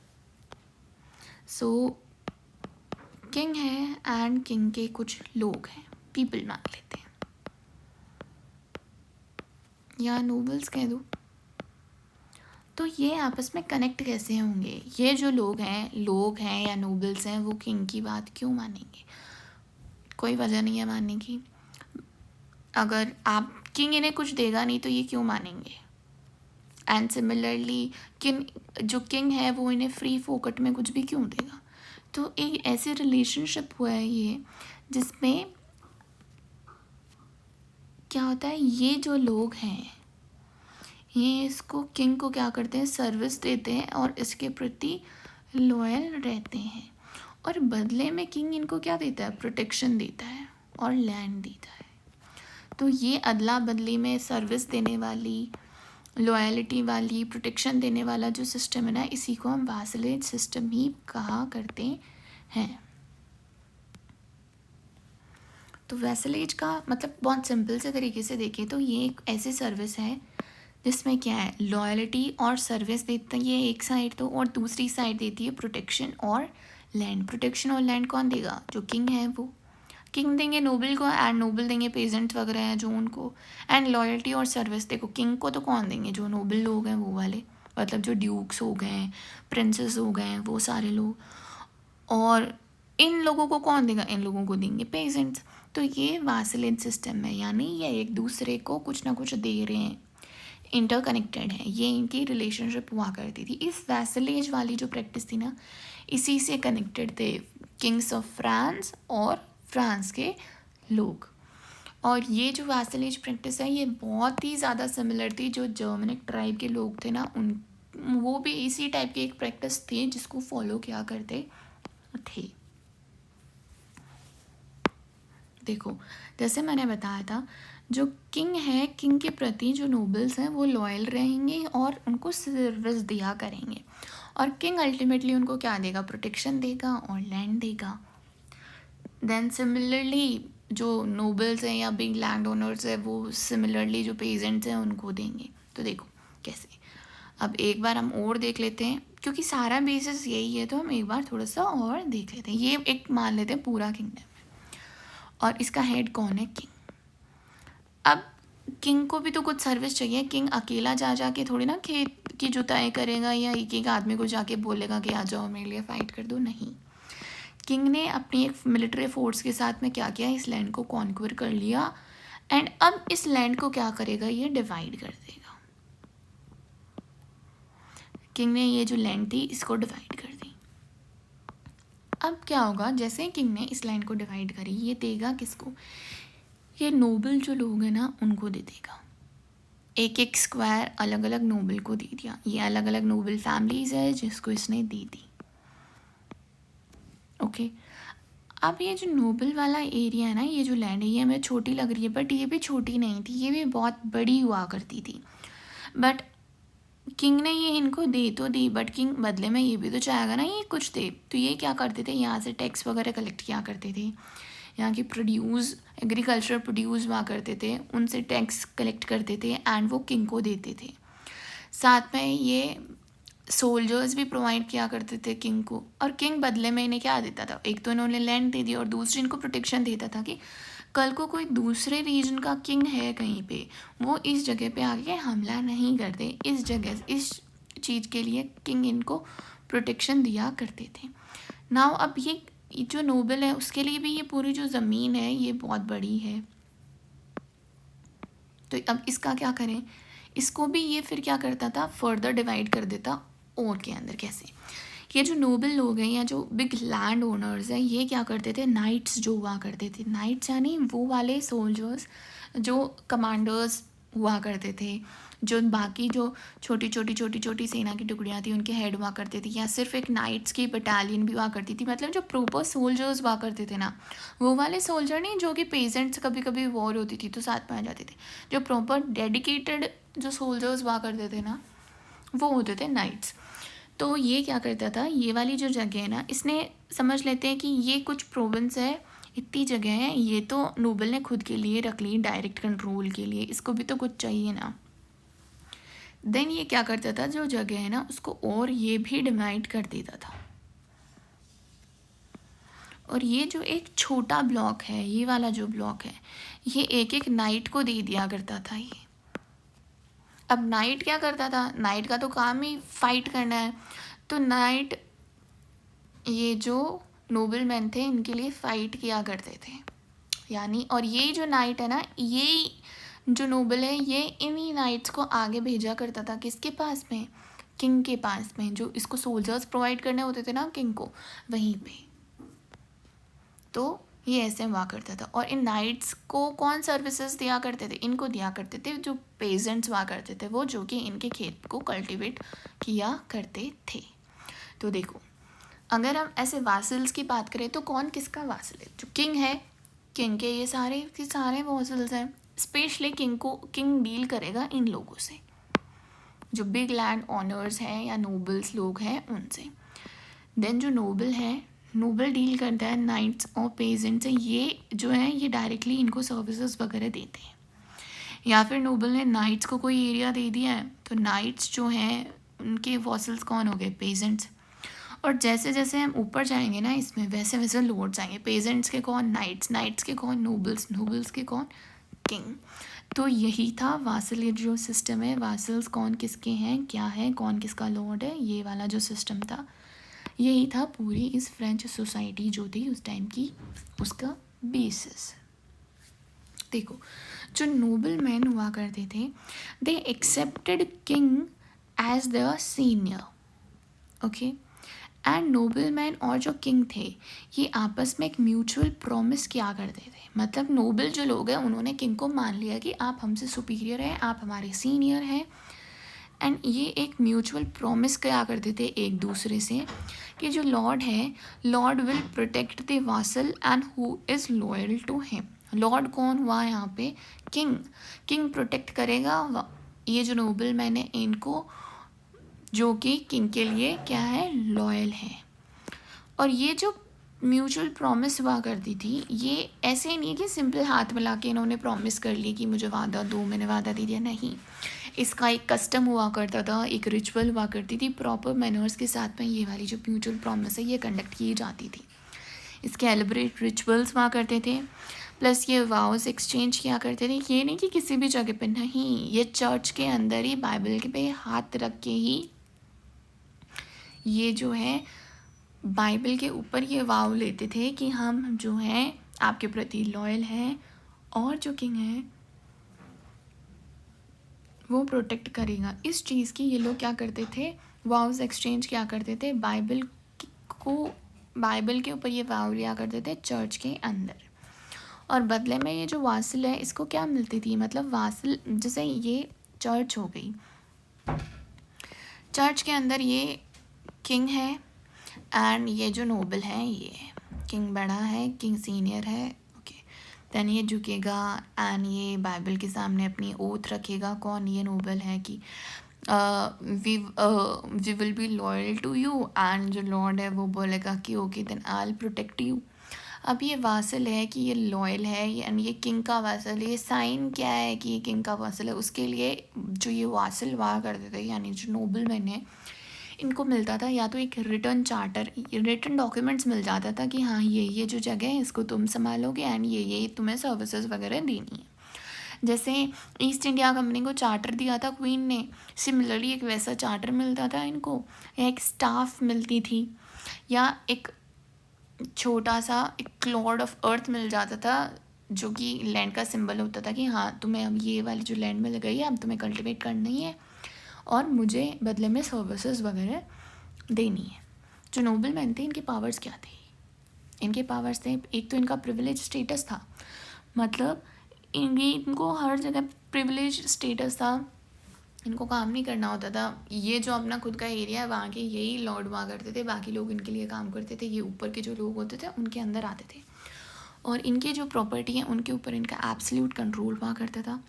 सो किंग है एंड किंग के कुछ लोग हैं, पीपल मांग लेते हैं या नोबल्स कह दो। तो ये आपस में कनेक्ट कैसे होंगे, ये जो लोग हैं या नोबल्स हैं वो किंग की बात क्यों मानेंगे, कोई वजह नहीं है मानने की। अगर आप किंग इन्हें कुछ देगा नहीं तो ये क्यों मानेंगे। एंड सिमिलरली जो किंग है वो इन्हें फ्री फोकट में कुछ भी क्यों देगा। तो एक ऐसे रिलेशनशिप हुआ है ये, जिसमें क्या होता है, ये जो लोग हैं ये इसको किंग को क्या करते हैं, सर्विस देते हैं और इसके प्रति लॉयल रहते हैं। और बदले में किंग इनको क्या देता है, प्रोटेक्शन देता है और लैंड देता है। तो ये अदला बदली में सर्विस देने वाली, लॉयलिटी वाली, प्रोटेक्शन देने वाला जो सिस्टम है ना, इसी को हम वैसलेज सिस्टम ही कहा करते हैं। तो वैसलेज का मतलब बहुत सिंपल से तरीके से देखें तो ये एक ऐसी सर्विस है जिसमें क्या है, लॉयल्टी और सर्विस देता है ये एक साइड, तो और दूसरी साइड देती है प्रोटेक्शन और लैंड। प्रोटेक्शन और लैंड कौन देगा, जो किंग है वो किंग देंगे नोबल को, एंड नोबल देंगे पेजेंट्स वगैरह हैं जो उनको। एंड लॉयल्टी और सर्विस देखो, किंग को तो कौन देंगे, जो नोबल लोग हैं वो वाले, मतलब जो ड्यूक्स हो गए, प्रिंसेस हो गए, वो सारे लोग। और इन लोगों को कौन देगा, इन लोगों को देंगे पेजेंट्स। तो ये वासलेज सिस्टम है, यानी ये एक दूसरे को कुछ ना कुछ दे रहे हैं, इंटरकनेक्टेड है, ये इनकी रिलेशनशिप हुआ करती थी। इस वैसलेज वाली जो प्रैक्टिस थी ना, इसी से कनेक्टेड थे किंग्स ऑफ फ्रांस और फ्रांस के लोग। और ये जो वैसलेज प्रैक्टिस है ये बहुत ही ज़्यादा सिमिलर थी, जो जर्मनिक ट्राइब के लोग थे ना उन वो भी इसी टाइप की एक प्रैक्टिस थी जिसको फॉलो किया करते थे। देखो जैसे मैंने बताया था, जो किंग है, किंग के प्रति जो नोबल्स हैं वो लॉयल रहेंगे और उनको सर्विस दिया करेंगे, और किंग अल्टीमेटली उनको क्या देगा, प्रोटेक्शन देगा और लैंड देगा। देन सिमिलरली जो नोबल्स हैं या बिग लैंड ओनर्स है वो सिमिलरली जो पेजेंट्स हैं उनको देंगे। तो देखो कैसे, अब एक बार हम और देख लेते हैं, क्योंकि सारा बेसिस यही है तो हम एक बार थोड़ा सा और देख लेते हैं। ये एक मान लेते हैं पूरा किंगडम, और इसका हेड कौन है, किंग। अब किंग को भी तो कुछ सर्विस चाहिए, किंग अकेला जा के थोड़ी ना खेत की जुताई करेगा या एक एक आदमी को जाके बोलेगा कि आ जाओ मेरे लिए फाइट कर दो, नहीं। किंग ने अपनी एक मिलिट्री फोर्स के साथ में क्या किया, इस लैंड को कॉन्क्वर कर लिया, एंड अब इस लैंड को क्या करेगा, ये डिवाइड कर देगा। किंग ने ये जो लैंड थी इसको डिवाइड कर दी। अब क्या होगा, जैसे किंग ने इस लैंड को डिवाइड करी, ये देगा किसको, ये नोबल जो लोग हैं ना उनको दे देगा। एक एक स्क्वायर अलग अलग नोबल को दे दिया, ये अलग अलग नोबल फैमिलीज है जिसको इसने दे दी। ओके, अब ये जो नोबल वाला एरिया है ना, ये जो लैंड है ये हमें छोटी लग रही है, बट ये भी छोटी नहीं थी, ये भी बहुत बड़ी हुआ करती थी। बट किंग ने ये इनको दे तो दी, बट किंग बदले में ये भी तो चाहेगा ना ये कुछ दे, तो ये क्या करते थे, यहाँ से टैक्स वगैरह कलेक्ट किया करते थे, यहाँ की प्रोड्यूस एग्रीकल्चर प्रोड्यूस हुआ करते थे, उनसे टैक्स कलेक्ट करते थे एंड वो किंग को देते थे। साथ में ये सोल्जर्स भी प्रोवाइड किया करते थे किंग को, और किंग बदले में इन्हें क्या देता था, एक तो इन्होंने लैंड दे दी और दूसरी इनको प्रोटेक्शन देता था कि कल को कोई दूसरे रीजन का किंग है कहीं पे, वो इस जगह पे आके हमला नहीं करते, इस जगह इस चीज़ के लिए किंग इनको प्रोटेक्शन दिया करते थे। नाउ अब ये जो नोबल है उसके लिए भी ये पूरी जो ज़मीन है ये बहुत बड़ी है, तो अब इसका क्या करें, इसको भी ये फिर क्या करता था, फर्दर डिवाइड कर देता और के अंदर। कैसे, ये जो नोबल लोग हैं या जो बिग लैंड ओनर्स हैं ये क्या करते थे, नाइट्स जो हुआ करते थे, नाइट्स यानी वो वाले सोल्जर्स जो कमांडर्स हुआ करते थे, जो बाकी जो छोटी छोटी सेना की टुकड़ियाँ थी उनके हेड हुआ करते थे, या सिर्फ एक नाइट्स की बटालियन भी हुआ करती थी, मतलब जो प्रॉपर सोल्जर्स हुआ करते थे ना, वो वाले सोल्जर नहीं जो कि पेजेंट्स कभी कभी वॉर होती थी तो साथ में आ जाते थे, जो प्रॉपर डेडिकेटेड जो सोल्जर्स हुआ करते थे ना वो होते थे नाइट्स। तो ये क्या करता था, ये वाली जो जगह है ना, इसने समझ लेते हैं कि ये कुछ प्रोविंस है, इतनी जगह है, ये तो नोबल ने खुद के लिए रख ली डायरेक्ट कंट्रोल के लिए, इसको भी तो कुछ चाहिए ना। देन ये क्या करता था, जो जगह है ना उसको और ये भी डिवाइड कर देता था, और ये जो एक छोटा ब्लॉक है, ये वाला जो ब्लॉक है, ये एक एक नाइट को दे दिया करता था ये। अब नाइट क्या करता था, नाइट का तो काम ही फाइट करना है, तो नाइट ये जो नोबल मैन थे इनके लिए फाइट किया करते थे, यानी, और ये जो नाइट है ना, ये जो नोबल है ये इन्हीं नाइट्स को आगे भेजा करता था, किसके पास में, किंग के पास में, जो इसको सोल्जर्स प्रोवाइड करने होते थे ना किंग को, वहीं पे। तो ये ऐसे हुआ करता था, और इन नाइट्स को कौन सर्विसेज दिया करते थे, इनको दिया करते थे जो पेजेंट्स हुआ करते थे, वो जो कि इनके खेत को कल्टीवेट किया करते थे। तो देखो अगर हम ऐसे वासल्स की बात करें तो कौन किसका वासल है, जो किंग है, किंग के ये सारे के सारे वासल्स हैं, स्पेशली किंग डील करेगा इन लोगों से, जो बिग लैंड ऑनर्स हैं या नोबल्स लोग हैं उनसे। देन जो नोबल हैं, नोबल डील करता है नाइट्स और पेजेंट से, ये जो है ये डायरेक्टली इनको सर्विसेज वगैरह देते हैं। या फिर नोबल ने नाइट्स को कोई एरिया दे दिया है तो नाइट्स जो हैं उनके वॉसल्स कौन हो गए, पेजेंट्स। और जैसे जैसे हम ऊपर जाएंगे ना इसमें, वैसे वैसे लॉर्ड्स आएंगे। पेजेंट्स के कौन, नाइट्स, नाइट्स के कौन, नोबल्स, नोबल्स के कौन, किंग। तो यही था वासल, ये जो सिस्टम है, वासल्स कौन किसके हैं, क्या है, कौन किसका लॉर्ड है, ये वाला जो सिस्टम था, यही था पूरी इस फ्रेंच सोसाइटी जो थी उस टाइम की, उसका बेसिस। देखो, जो नोबल मैन हुआ करते थे, they accepted king as the senior, okay. And noble man और जो किंग थे, ये आपस में एक म्यूचुअल प्रॉमिस किया करते थे। मतलब नोबल जो लोग हैं उन्होंने किंग को मान लिया कि आप हमसे सुपीरियर हैं, आप हमारे सीनियर हैं। एंड ये एक म्यूचुअल प्रॉमिस किया करते थे एक दूसरे से कि जो लॉर्ड है, lord will protect the vassal and who is loyal to him. Lord कौन हुआ यहाँ पे, किंग। किंग प्रोटेक्ट करेगा ये जो नोबल मैन है इनको, जो कि किंग के लिए क्या है, लॉयल है। और ये जो म्यूचुअल प्रॉमिस हुआ करती थी, ये ऐसे ही नहीं कि सिंपल हाथ मिला के इन्होंने प्रॉमिस कर ली कि मुझे वादा दो, मैंने वादा दे दिया, नहीं। इसका एक कस्टम हुआ करता था, एक रिचुअल हुआ करती थी, प्रॉपर मैनर्स के साथ में ये वाली जो म्यूचुअल प्रॉमिस है ये कंडक्ट की जाती थी। इसके एलिब्रेट रिचुअल्स हुआ करते थे, प्लस ये वाउस एक्सचेंज किया करते थे। ये नहीं कि किसी भी जगह पे, नहीं, ये चर्च के अंदर ही बाइबल के पे हाथ रख के ही ये जो है बाइबल के ऊपर ये वाव लेते थे कि हम जो हैं आपके प्रति लॉयल हैं, और जो किंग है वो प्रोटेक्ट करेगा। इस चीज़ की ये लोग क्या करते थे, वाव्स एक्सचेंज किया करते थे, बाइबल के ऊपर ये वाव लिया करते थे चर्च के अंदर। और बदले में ये जो वासल है इसको क्या मिलती थी, मतलब वासल, जैसे ये चर्च हो गई, चर्च के अंदर ये किंग है एंड ये जो नोबल है, ये किंग बड़ा है, किंग सीनियर है, ओके। देन ये झुकेगा एंड ये बाइबल के सामने अपनी ओथ रखेगा, कौन, ये नोबल है, कि we will be loyal to you. And जो लॉर्ड है वो बोलेगा कि okay then I will protect you. अब ये वासल है कि ये लॉयल है, एंड ये किंग का वासल है। ये साइन क्या है कि ये किंग का वासल है, उसके लिए जो ये वासल हुआ करते थे, यानी जो नोबल मैन है, इनको मिलता था या तो एक रिटर्न चार्टर, रिटर्न डॉक्यूमेंट्स मिल जाता था कि हाँ ये जो जगह है इसको तुम संभालोगे एंड ये तुम्हें सर्विसेज वगैरह देनी है। जैसे ईस्ट इंडिया कंपनी को चार्टर दिया था क्वीन ने, सिमिलरली एक वैसा चार्टर मिलता था इनको, एक स्टाफ मिलती थी, या एक छोटा सा एक क्लॉड ऑफ अर्थ मिल जाता था, जो कि लैंड का सिंबल होता था कि हाँ तुम्हें अब ये वाली जो लैंड मिल गई है अब तुम्हें कल्टिवेट करनी है और मुझे बदले में सर्विसेज वगैरह देनी है। जो नोबल मैन थे इनके पावर्स क्या थे, इनके पावर्स थे, एक तो इनका प्रिविलेज स्टेटस था, मतलब इनको हर जगह प्रिविलेज स्टेटस था, इनको काम नहीं करना होता था। ये जो अपना खुद का एरिया है वहाँ के यही लॉर्ड हुआ करते थे, बाकी लोग इनके लिए काम करते थे, ये ऊपर के जो लोग होते थे उनके अंदर आते थे, और इनके जो प्रॉपर्टी है उनके ऊपर इनका एब्सोल्यूट कंट्रोल हुआ करता था।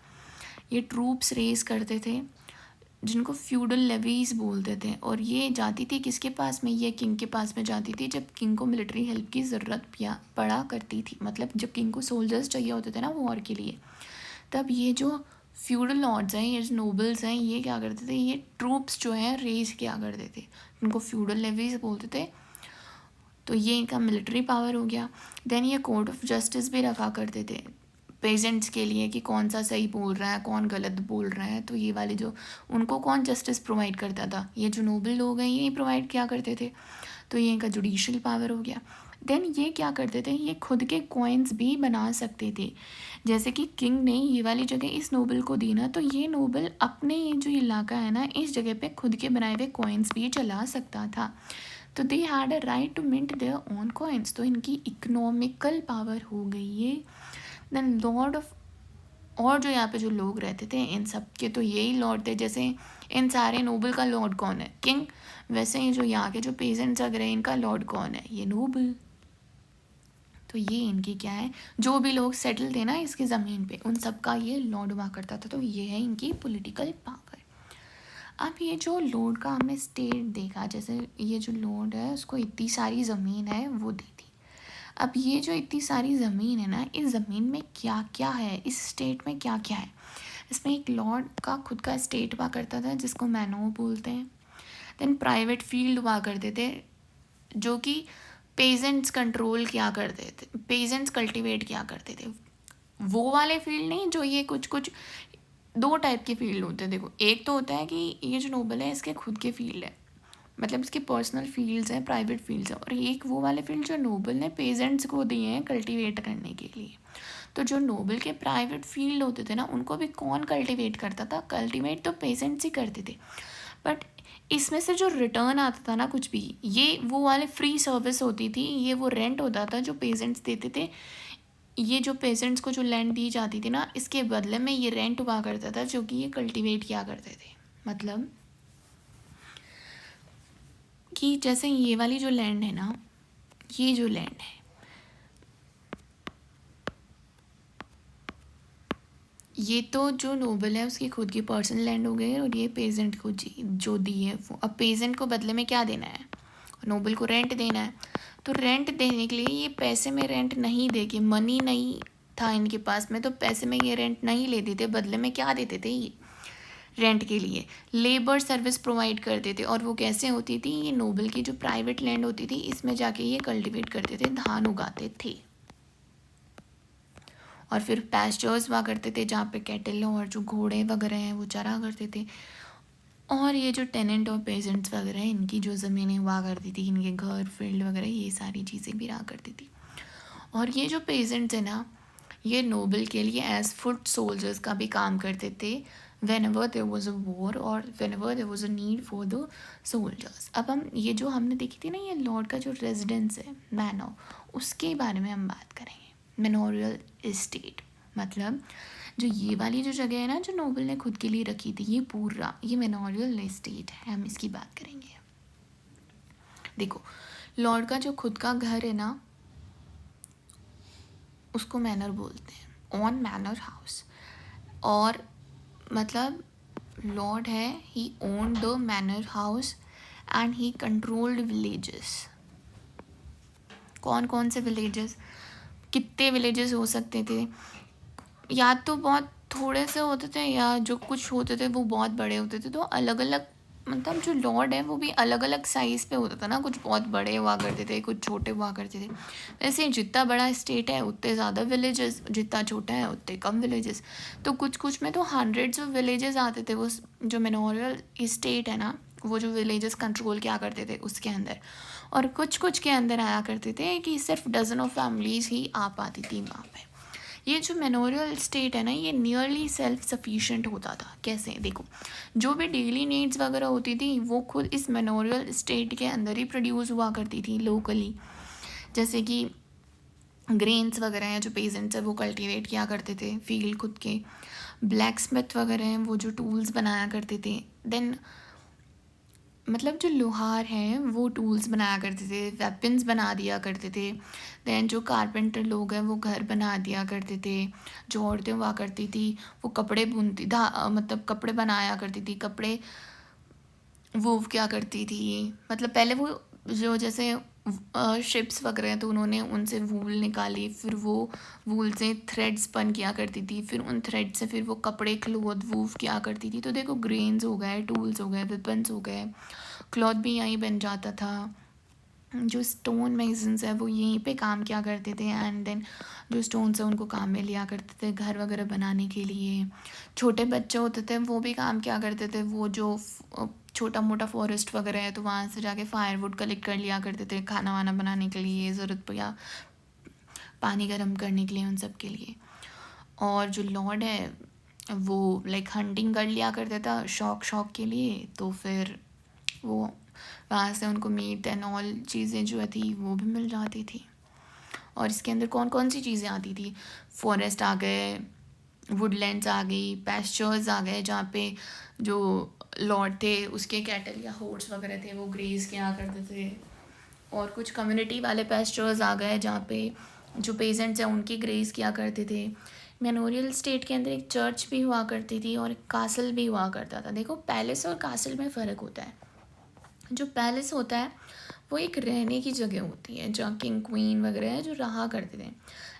ये ट्रूप्स रेज करते थे जिनको फ्यूडल लेवीज बोलते थे, और ये जाती थी किसके पास में, ये किंग के पास में जाती थी जब किंग को मिलिट्री हेल्प की ज़रूरत पड़ा करती थी, मतलब जब किंग को सोल्जर्स चाहिए होते थे ना वॉर के लिए, तब ये जो फ्यूडल लॉर्ड्स हैं, ये जो नोबल्स हैं, ये क्या करते थे, ये ट्रूप्स जो हैं रेज किया करते थे, इनको फ्यूडल लेवीज बोलते थे। तो ये इनका मिलिट्री पावर हो गया। देन ये कोर्ट ऑफ जस्टिस भी रखा करते थे पेजेंट्स के लिए कि कौन सा सही बोल रहा है कौन गलत बोल रहा है, तो ये वाले जो उनको कौन जस्टिस प्रोवाइड करता था, ये जो नोबल लोग हैं ये प्रोवाइड किया करते थे, तो ये इनका जुडिशल पावर हो गया। देन ये क्या करते थे, ये खुद के कॉइन्स भी बना सकते थे, जैसे कि किंग ने ये वाली जगह इस नोबल को दी ना, तो ये नोबल अपने जो इलाका है ना इस जगह पे खुद के बनाए हुए कॉइन्स भी चला सकता था, तो they had a right to mint their own coins, तो इनकी इकोनॉमिकल पावर हो गई है। देन लॉर्ड ऑफ, और जो यहाँ पे जो लोग रहते थे इन सब के तो यही लॉर्ड थे, जैसे इन सारे नोबल का लॉर्ड कौन है, किंग, वैसे ही जो यहाँ के जो पेजेंट्स वगैरह इनका लॉर्ड कौन है, ये नोबल। तो ये इनकी क्या है, जो भी लोग सेटल थे ना इसकी ज़मीन पे उन सब का ये लॉर्ड हुआ करता था, तो ये है इनकी पॉलिटिकल पावर। अब ये जो लॉर्ड का हमने स्टेट देखा, जैसे ये जो लॉर्ड है उसको इतनी सारी ज़मीन है वो दी थी। अब ये जो इतनी सारी ज़मीन है ना, इस ज़मीन में क्या क्या है, इस स्टेट में क्या क्या है। इसमें एक लॉर्ड का खुद का स्टेट हुआ करता था जिसको मैनो बोलते हैं। देन प्राइवेट फील्ड हुआ करते थे जो कि पेजेंट्स कंट्रोल किया करते थे, पेजेंट्स कल्टीवेट किया करते थे। वो वाले फील्ड नहीं जो ये कुछ कुछ दो टाइप के फील्ड होते हैं। देखो, एक तो होता है कि ये जो नोबल है इसके खुद के फील्ड है, मतलब इसके पर्सनल फील्ड्स हैं, प्राइवेट फील्ड्स हैं। और एक वो वाले फील्ड जो नोबल ने पेजेंट्स को दिए हैं कल्टीवेट करने के लिए। तो जो नोबल के प्राइवेट फील्ड होते थे ना, उनको भी कौन कल्टीवेट करता था? कल्टीवेट तो पेजेंट्स ही करते थे। बट इसमें से जो रिटर्न आता था ना कुछ भी, ये वो वाले फ्री सर्विस होती थी, ये वो रेंट होता था जो पेजेंट्स देते थे। ये जो पेजेंट्स को जो लैंड दी जाती थी ना, इसके बदले में ये रेंट हुआ करता था जो कि ये कल्टीवेट किया करते थे। मतलब कि जैसे ये वाली जो लैंड है ना, ये जो लैंड है, ये तो जो नोबल है उसकी खुद की पर्सनल लैंड हो गई है, और ये पेजेंट को जो दी है वो। अब पेजेंट को बदले में क्या देना है? नोबल को रेंट देना है। तो रेंट देने के लिए ये पैसे में रेंट नहीं दे के, मनी नहीं था इनके पास में, तो पैसे में ये रेंट नहीं लेते थे। बदले में क्या देते थे? ये रेंट के लिए लेबर सर्विस प्रोवाइड करते थे। और वो कैसे होती थी? ये नोबल की जो प्राइवेट लैंड होती थी इसमें जाके ये कल्टीवेट करते थे, धान उगाते थे। और फिर पैस्चर्स हुआ करते थे जहाँ पे कैटल और जो घोड़े वगैरह हैं वो चरा करते थे। और ये जो टेनेंट और पेजेंट्स वगैरह हैं, इनकी जो ज़मीनें हुआ करती थी, इनके घर फील्ड वगैरह, ये सारी चीज़ें भी रहा करती थी। और ये जो पेजेंट्स हैं ना, ये नोबल के लिए एज फुट सोल्जर्स का भी काम करते थे whenever there was a war और whenever there was a need for the soldiers. अब हम ये जो हमने देखी थी ना, ये लॉर्ड का जो रेजिडेंस है मैनो, उसके बारे में हम बात करेंगे। मेनोरियल इस्टेट मतलब जो ये वाली जो जगह है ना जो नोबल ने खुद के लिए रखी थी, ये पूरा ये मेनोरियल इस्टेट है, हम इसकी बात करेंगे। देखो, लॉर्ड का जो खुद का घर है ना उसको मैनर बोलते हैं, ऑन मैनर हाउस। और मतलब लॉर्ड है, he owned the manor house and he controlled villages. कौन कौन से विलेजेस? कितने विलेजेस हो सकते थे? या तो बहुत थोड़े से होते थे, या जो कुछ होते थे वो बहुत बड़े होते थे। तो अलग अलग, मतलब जो लॉर्ड है वो भी अलग अलग साइज़ पे होता था ना, कुछ बहुत बड़े हुआ करते थे, कुछ छोटे हुआ करते थे। वैसे जितना बड़ा स्टेट है उतने ज़्यादा विलेजेस, जितना छोटा है उतने कम विलेजेस। तो कुछ कुछ में तो हंड्रेड्स ऑफ विलेजेस आते थे वो जो मेनोरियल स्टेट है ना, वो जो विलेजेस कंट्रोल किया करते थे उसके अंदर। और कुछ कुछ के अंदर आया करते थे कि सिर्फ डजन ऑफ फैमिलीज़ ही आ पाती थी वहाँ पे। ये जो मेनोरियल स्टेट है ना, ये नियरली सेल्फ सफिशिएंट होता था। कैसे? देखो, जो भी डेली नीड्स वगैरह होती थी वो खुद इस मेनोरियल स्टेट के अंदर ही प्रोड्यूस हुआ करती थी लोकली। जैसे कि ग्रेन्स वगैरह हैं जो पेजेंट्स है वो कल्टीवेट किया करते थे फील्ड खुद के। ब्लैक स्मिथ वगैरह हैं वो जो टूल्स बनाया करते थे। देन मतलब जो लोहार हैं वो टूल्स बनाया करते थे, वेपन्स बना दिया करते थे। दैन जो कारपेंटर लोग हैं वो घर बना दिया करते थे। जो औरतें हुआ करती थी वो कपड़े बुनती मतलब कपड़े बनाया करती थी, कपड़े वो क्या करती थी, मतलब पहले वो जो जैसे शिप्स वगैरह हैं तो उन्होंने उनसे वूल निकाली, फिर वो वूल से थ्रेड्स स्पन किया करती थी, फिर उन थ्रेड से फिर वो कपड़े क्लोथ वूव किया करती थी। तो देखो, ग्रेन्स हो गए, टूल्स हो गए, वेपन्स हो गए, क्लॉथ भी यहीं बन जाता था। जो स्टोन मेसन्स है वो यहीं पे काम किया करते थे। एंड देन जो स्टोन्स है उनको काम में लिया करते थे घर वगैरह बनाने के लिए। छोटे बच्चे होते थे वो भी काम किया करते थे, वो जो छोटा मोटा फॉरेस्ट वगैरह है तो वहाँ से जाके फायरवुड कलेक्ट कर लिया करते थे खाना वाना बनाने के लिए, ज़रूरत या पानी गर्म करने के लिए, उन सब के लिए। और जो लॉर्ड है वो लाइक हंटिंग कर लिया करता था शौक शौक के लिए, तो फिर वो वहाँ से उनको मीट एंड ऑल चीज़ें जो थी वो भी मिल जाती थी। और इसके अंदर कौन कौन सी चीज़ें आती थी? फॉरेस्ट आ गए, वुडलैंड्स आ गई, पैस्चर्स आ गए जहाँ पे जो लॉर्ड थे उसके कैटल या होर्स वगैरह थे वो ग्रेज किया करते थे। और कुछ कम्युनिटी वाले पैस्चर्स आ गए जहाँ पे जो पेजेंट्स हैं उनकी ग्रेज किया करते थे। मेमोरियल स्टेट के अंदर एक चर्च भी हुआ करती थी और एक कासल भी हुआ करता था। देखो पैलेस और कासल में फ़र्क होता है। जो पैलेस होता है वो एक रहने की जगह होती है जहाँ किंग क्वीन वगैरह है जो रहा करते थे।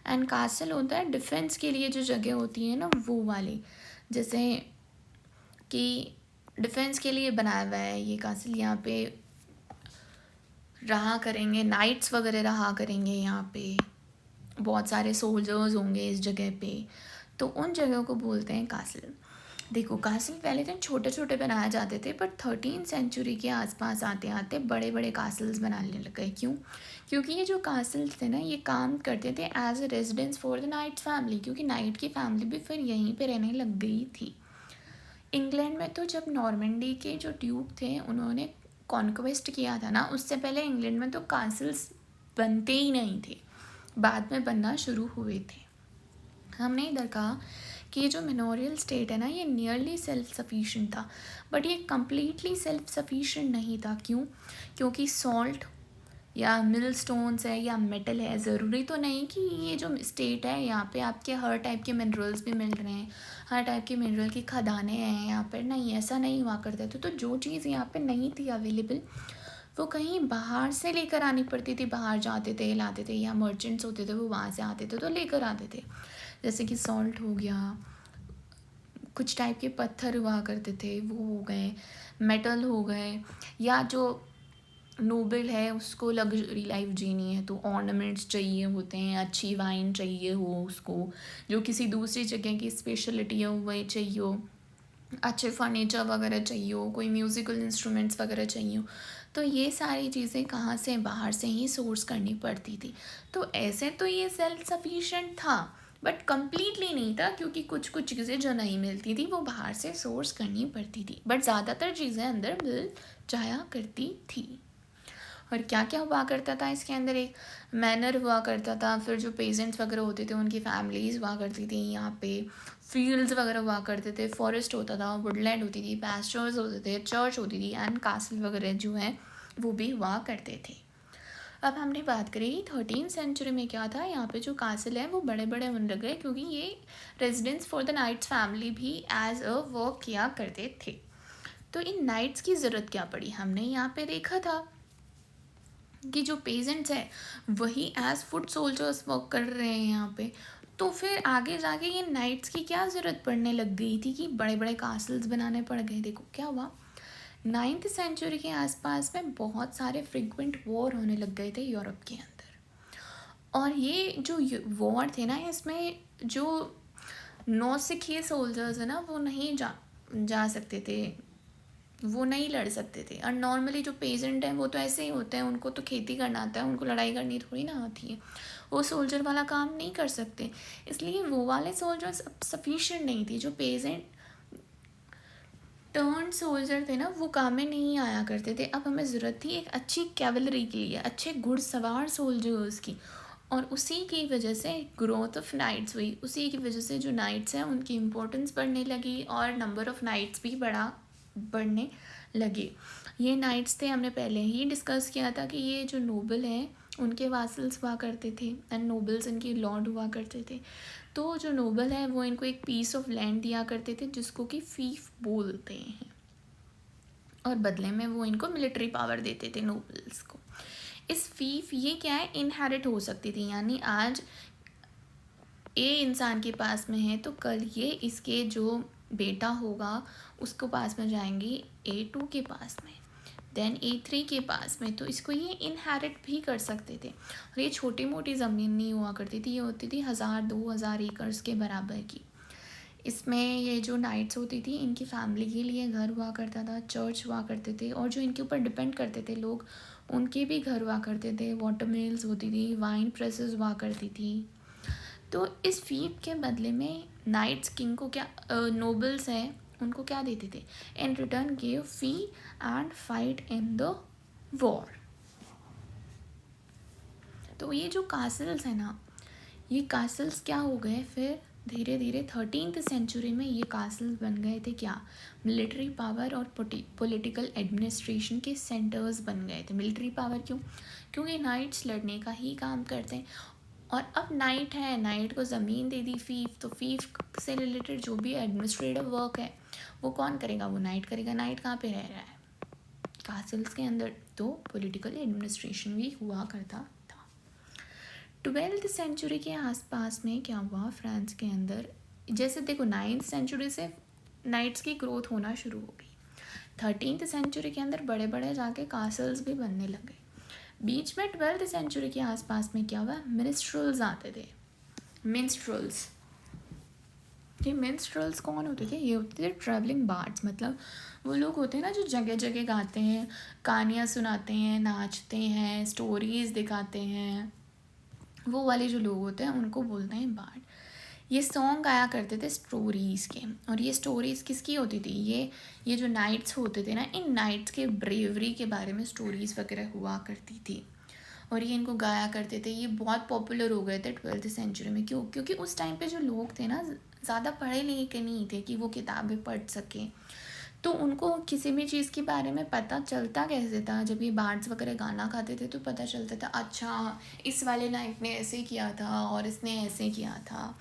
एंड कासल होता है डिफेंस के लिए जो जगह होती है ना वो वाली, जैसे कि डिफेंस के लिए बनाया हुआ है ये कासल। यहाँ पे रहा करेंगे नाइट्स वगैरह रहा करेंगे, यहाँ पे बहुत सारे सोल्जर्स होंगे इस जगह पे, तो उन जगहों को बोलते हैं कासल। देखो कासल पहले तो छोटे छोटे बनाए जाते थे, पर 13th सेंचुरी के आसपास आते आते बड़े बड़े कासल्स बनाने लग गए। क्यों? क्योंकि ये जो कासल्स थे ना ये काम करते थे as a residence for the knight family, क्योंकि नाइट की फैमिली भी फिर यहीं पे रहने लग गई थी। इंग्लैंड में तो जब नॉर्मंडी के जो ड्यूक थे उन्होंने कॉन्क्वेस्ट किया था ना, उससे पहले इंग्लैंड में तो कासल्स बनते ही नहीं थे, बाद में बनना शुरू हुए थे। हमने इधर कहा कि ये जो मिनोरियल स्टेट है ना ये नियरली सेल्फ सफिशिएंट था, बट ये कम्प्लीटली सेल्फ सफिशिएंट नहीं था। क्यों? क्योंकि सॉल्ट या मिल स्टोन्स है या मेटल है, ज़रूरी तो नहीं कि ये जो स्टेट है यहाँ पे आपके हर टाइप के मिनरल्स भी मिल रहे हैं, हर टाइप के मिनरल की खदानें हैं यहाँ पर, नहीं ऐसा नहीं हुआ करता था। तो जो चीज़ यहाँ पे नहीं थी अवेलेबल वो कहीं बाहर से लेकर आनी पड़ती थी, बाहर जाते थे लाते थे, या मर्चेंट्स होते थे वो वहाँ से आते थे तो लेकर आते थे। जैसे कि सॉल्ट हो गया, कुछ टाइप के पत्थर हुआ करते थे वो हो गए, मेटल हो गए, या जो नोबल है उसको लग्जरी लाइफ जीनी है तो ऑर्नामेंट्स चाहिए होते हैं, अच्छी वाइन चाहिए हो उसको, जो किसी दूसरी जगह की स्पेशलिटी है वो चाहिए हो, अच्छे फर्नीचर वगैरह चाहिए हो, कोई म्यूज़िकल इंस्ट्रूमेंट्स वगैरह चाहिए हो। तो ये सारी चीज़ें कहाँ से? बाहर से ही सोर्स करनी पड़ती थी। तो ऐसे तो ये सेल्फ सफिशिएंट था, बट कम्प्लीटली नहीं था, क्योंकि कुछ कुछ चीज़ें जो नहीं मिलती थी वो बाहर से सोर्स करनी पड़ती थी, बट ज़्यादातर चीज़ें अंदर मिल जाया करती थी। और क्या क्या हुआ करता था इसके अंदर? एक मैनर हुआ करता था, फिर जो पेजेंट्स वगैरह होते थे उनकी फैमिलीज़ हुआ करती थी, यहाँ पे फील्ड्स वगैरह हुआ करते थे, फॉरेस्ट होता था, वुडलैंड होती थी, पैस्चर्स होते थे, चर्च होती थी, एंड कासल वगैरह जो हैं वो भी हुआ करते थे। अब हमने बात करी 13th सेंचुरी में क्या था। यहाँ पे जो कासल है वो बड़े बड़े होने लग गए, क्योंकि ये residence for the knights family भी एज अ वर्क किया करते थे। तो इन नाइट्स की ज़रूरत क्या पड़ी? हमने यहाँ पे देखा था कि जो पेजेंट्स हैं वही एज फुट सोल्जर्स वर्क कर रहे हैं यहाँ पे, तो फिर आगे जाके ये नाइट्स की क्या ज़रूरत पड़ने लग गई थी कि बड़े बड़े कासल्स बनाने पड़ गए। देखो क्या हुआ, 9th सेंचुरी के आसपास में बहुत सारे फ्रिक्वेंट वॉर होने लग गए थे यूरोप के अंदर, और ये जो वॉर थे ना इसमें जो नौसिखिए सोल्जर्स है ना वो नहीं जा सकते थे, वो नहीं लड़ सकते थे। और नॉर्मली जो पेजेंट हैं वो तो ऐसे ही होते हैं, उनको तो खेती करना आता है, उनको लड़ाई करनी थोड़ी ना आती है, वो सोल्जर वाला काम नहीं कर सकते, इसलिए वो वाले सोल्जर्स सफिशिएंट नहीं थी। जो पेजेंट टर्न सोल्जर थे ना वो काम में नहीं आया करते थे। अब हमें ज़रूरत थी एक अच्छी कैवलरी के लिए, अच्छे घुड़सवार सोल्जर्स की, और उसी की वजह से ग्रोथ ऑफ नाइट्स हुई। उसी की वजह से जो नाइट्स हैं उनकी इम्पोर्टेंस बढ़ने लगी और नंबर ऑफ़ नाइट्स भी बढ़ने लगे। ये नाइट्स थे, हमने पहले ही डिस्कस किया था कि ये जो नोबल हैं उनके वासल्स हुआ करते थे, एंड नोबल्स इनके लॉर्ड हुआ करते थे। तो जो नोबल है वो इनको एक पीस ऑफ लैंड दिया करते थे जिसको कि फीफ बोलते हैं, और बदले में वो इनको मिलिट्री पावर देते थे नोबल्स को। इस फीफ ये क्या है, इनहेरिट हो सकती थी, यानी आज ए इंसान के पास में है तो कल ये इसके जो बेटा होगा उसको पास में जाएंगी A2 के पास में, देन A3 के पास में, तो इसको ये इनहेरिट भी कर सकते थे। और ये छोटी मोटी ज़मीन नहीं हुआ करती थी, ये होती थी 1000-2000 एकर्स के बराबर की। इसमें ये जो नाइट्स होती थी इनकी फैमिली के लिए घर हुआ करता था, चर्च हुआ करते थे, और जो इनके ऊपर डिपेंड करते थे लोग उनके भी घर हुआ करते थे, वाटर मिल्स होती थी, वाइन प्रेसेस हुआ करती थी। तो इस फीप के बदले में नाइट्स किंग को क्या, नोबल्स हैं उनको क्या देते थे, in return give fee and fight in the war. तो ये जो कासल्स है ना, ये कासल्स क्या हो गए फिर धीरे धीरे 13th सेंचुरी में ये कासल्स बन गए थे क्या, मिलिट्री पावर और पॉलिटिकल एडमिनिस्ट्रेशन के सेंटर्स बन गए थे। मिलिट्री पावर क्यों? क्योंकि नाइट्स लड़ने का ही काम करते हैं, और अब नाइट है, नाइट को ज़मीन दे दी फीफ, तो फीफ से रिलेटेड जो भी एडमिनिस्ट्रेटिव वर्क है वो कौन करेगा, वो नाइट करेगा। नाइट कहाँ पे रह रहा है, कासल्स के अंदर, तो पॉलिटिकल एडमिनिस्ट्रेशन भी हुआ करता था। 12th सेंचुरी के आसपास में क्या हुआ फ्रांस के अंदर, जैसे देखो 9th सेंचुरी से नाइट्स की ग्रोथ होना शुरू हो गई, 13th सेंचुरी के अंदर बड़े बड़े जाके कासल्स भी बनने लगे। बीच में 12th सेंचुरी के आसपास में क्या हुआ, मिनिस्ट्रल्स आते थे। मिनिस्ट्रल्स, ये मिनिस्ट्रल्स कौन होते थे, ये होते थे ट्रैवलिंग बार्ड्स, मतलब वो लोग होते हैं ना जो जगह जगह गाते हैं, कहानियाँ सुनाते हैं, नाचते हैं, स्टोरीज़ दिखाते हैं, वो वाले जो लोग होते हैं उनको बोलते हैं बार्ड। ये सॉन्ग गाया करते थे स्टोरीज़ के, और ये स्टोरीज़ किसकी होती थी, ये जो नाइट्स होते थे ना, इन नाइट्स के ब्रेवरी के बारे में स्टोरीज़ वगैरह हुआ करती थी, और ये इनको गाया करते थे। ये बहुत पॉपुलर हो गए थे 12th सेंचुरी में, क्यों, क्योंकि उस टाइम पे जो लोग थे ना ज़्यादा पढ़े लिखे नहीं थे कि वो किताबें पढ़ सकें, तो उनको किसी भी चीज़ के बारे में पता चलता कैसे था, जब ये बार्ड्स वगैरह गाना गाते थे तो पता चलता था, अच्छा इस वाले नाइट ने ऐसे किया था और इसने ऐसे किया था।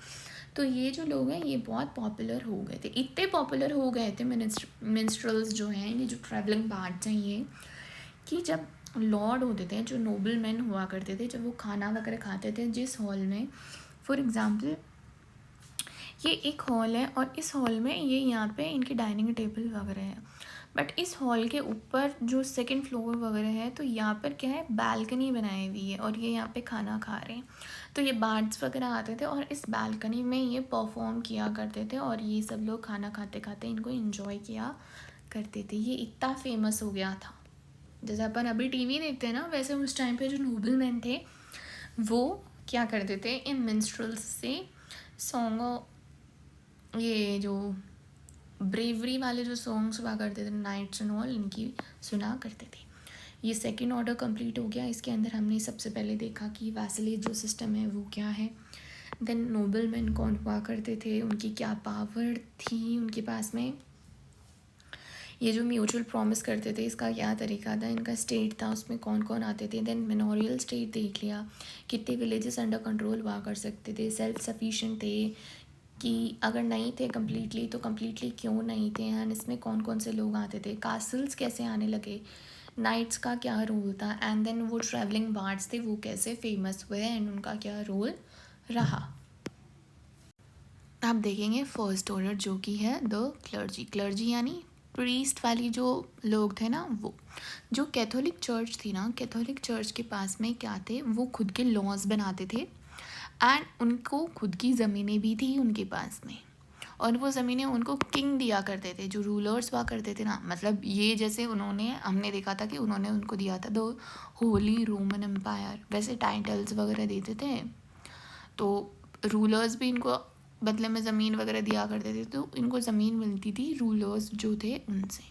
तो ये जो लोग हैं ये बहुत पॉपुलर हो गए थे, इतने पॉपुलर हो गए थे मिनिस्ट्रल्स जो हैं, ये जो ट्रैवलिंग बार्ड्स हैं, ये कि जब लॉर्ड होते थे, जो नोबल मैन हुआ करते थे, जब वो खाना वगैरह खाते थे जिस हॉल में, फॉर एग्ज़ाम्पल ये एक हॉल है और इस हॉल में ये यहाँ पे इनकी डाइनिंग टेबल वगैरह है, बट इस हॉल के ऊपर जो सेकंड फ्लोर वगैरह है तो यहाँ पर क्या है, बालकनी बनाई हुई है और ये यहाँ पे खाना खा रहे हैं। तो ये बार्ड्स वगैरह आते थे और इस बालकनी में ये परफॉर्म किया करते थे, और ये सब लोग खाना खाते खाते इनको एंजॉय किया करते थे। ये इतना फेमस हो गया था, जैसे अपन अभी टीवी देखते हैं ना, वैसे उस टाइम पे जो नोबल मैन थे वो क्या करते थे, इन मिनिस्ट्रल्स से सॉन्ग, ये जो ब्रेवरी वाले जो सॉन्ग्स हुआ करते थे, नाइट्स एंड ऑल, इनकी सुना करते थे। ये सेकंड ऑर्डर कंप्लीट हो गया। इसके अंदर हमने सबसे पहले देखा कि वैसलेज जो सिस्टम है वो क्या है, देन नोबल मैन कौन हुआ करते थे, उनकी क्या पावर थी उनके पास में, ये जो म्यूचुअल प्रॉमिस करते थे इसका क्या तरीका था, इनका स्टेट था उसमें कौन कौन आते थे, देन मेमोरियल स्टेट देख लिया, कितने विलेजेस अंडर कंट्रोल हुआ कर सकते थे, सेल्फ सफिशिएंट थे कि अगर नहीं थे कम्प्लीटली तो कम्प्लीटली क्यों नहीं थे, एंड इसमें कौन कौन से लोग आते थे, कासल्स कैसे आने लगे, नाइट्स का क्या रोल था, एंड देन वो ट्रैवलिंग बार्ड्स थे वो कैसे फेमस हुए एंड उनका क्या रोल रहा। आप देखेंगे फर्स्ट ऑर्डर जो कि है द क्लर्जी, क्लर्जी यानी प्रीस्ट वाली जो लोग थे ना, वो जो कैथोलिक चर्च थी ना, कैथोलिक चर्च के पास में क्या थे, वो खुद के लॉज बनाते थे एंड उनको खुद की ज़मीनें भी थी उनके पास में, और वो ज़मीनें उनको किंग दिया करते थे, जो रूलर्स हुआ करते थे ना, मतलब ये जैसे उन्होंने, हमने देखा था कि उन्होंने उनको दिया था द होली रोमन एम्पायर, वैसे टाइटल्स वगैरह देते थे, तो रूलर्स भी इनको बदले में ज़मीन वगैरह दिया करते थे, तो इनको ज़मीन मिलती थी रूलर्स जो थे उनसे,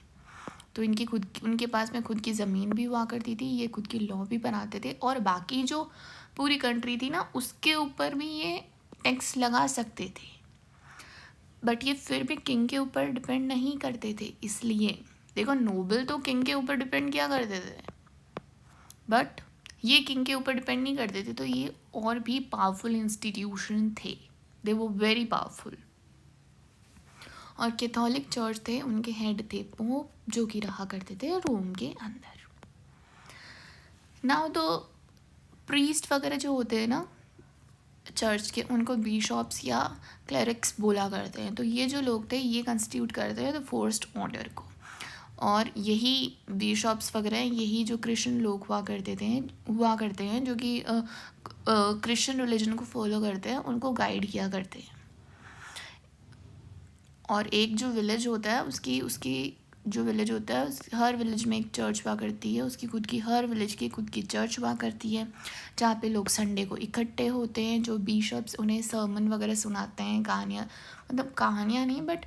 तो इनकी खुद, उनके पास में खुद की ज़मीन भी हुआ करती थी, ये खुद की लॉ भी बनाते थे, और बाकी जो पूरी कंट्री थी ना उसके ऊपर भी ये टैक्स लगा सकते थे, बट ये फिर भी किंग के ऊपर डिपेंड नहीं करते थे। इसलिए देखो नोबल तो किंग के ऊपर डिपेंड किया करते थे, बट ये किंग के ऊपर डिपेंड नहीं करते थे, तो ये और भी पावरफुल इंस्टीट्यूशन थे, दे वो वेरी पावरफुल। और कैथोलिक चर्च थे, उनके हेड थे पोप, जो कि रहा करते थे रोम के अंदर। नाउ तो प्रीस्ट वगैरह जो होते हैं ना चर्च के, उनको बिशॉप्स या क्लरिक्स बोला करते हैं, तो ये जो लोग थे ये कंस्टिट्यूट करते हैं द फर्स्ट ऑर्डर को, और यही बिशॉप्स वगैरह यही जो क्रिश्चियन लोग हुआ करते हैं जो कि क्रिश्चियन रिलीजन को फॉलो करते हैं, उनको गाइड किया करते हैं। और एक जो विलेज होता है उसकी जो विलेज होता है हर विलेज में एक चर्च हुआ करती है, उसकी खुद की, हर विलेज की खुद की चर्च हुआ करती है, जहाँ पे लोग संडे को इकट्ठे होते हैं, जो बिशप्स उन्हें सर्मन वगैरह सुनाते हैं, कहानियाँ, मतलब कहानियाँ नहीं बट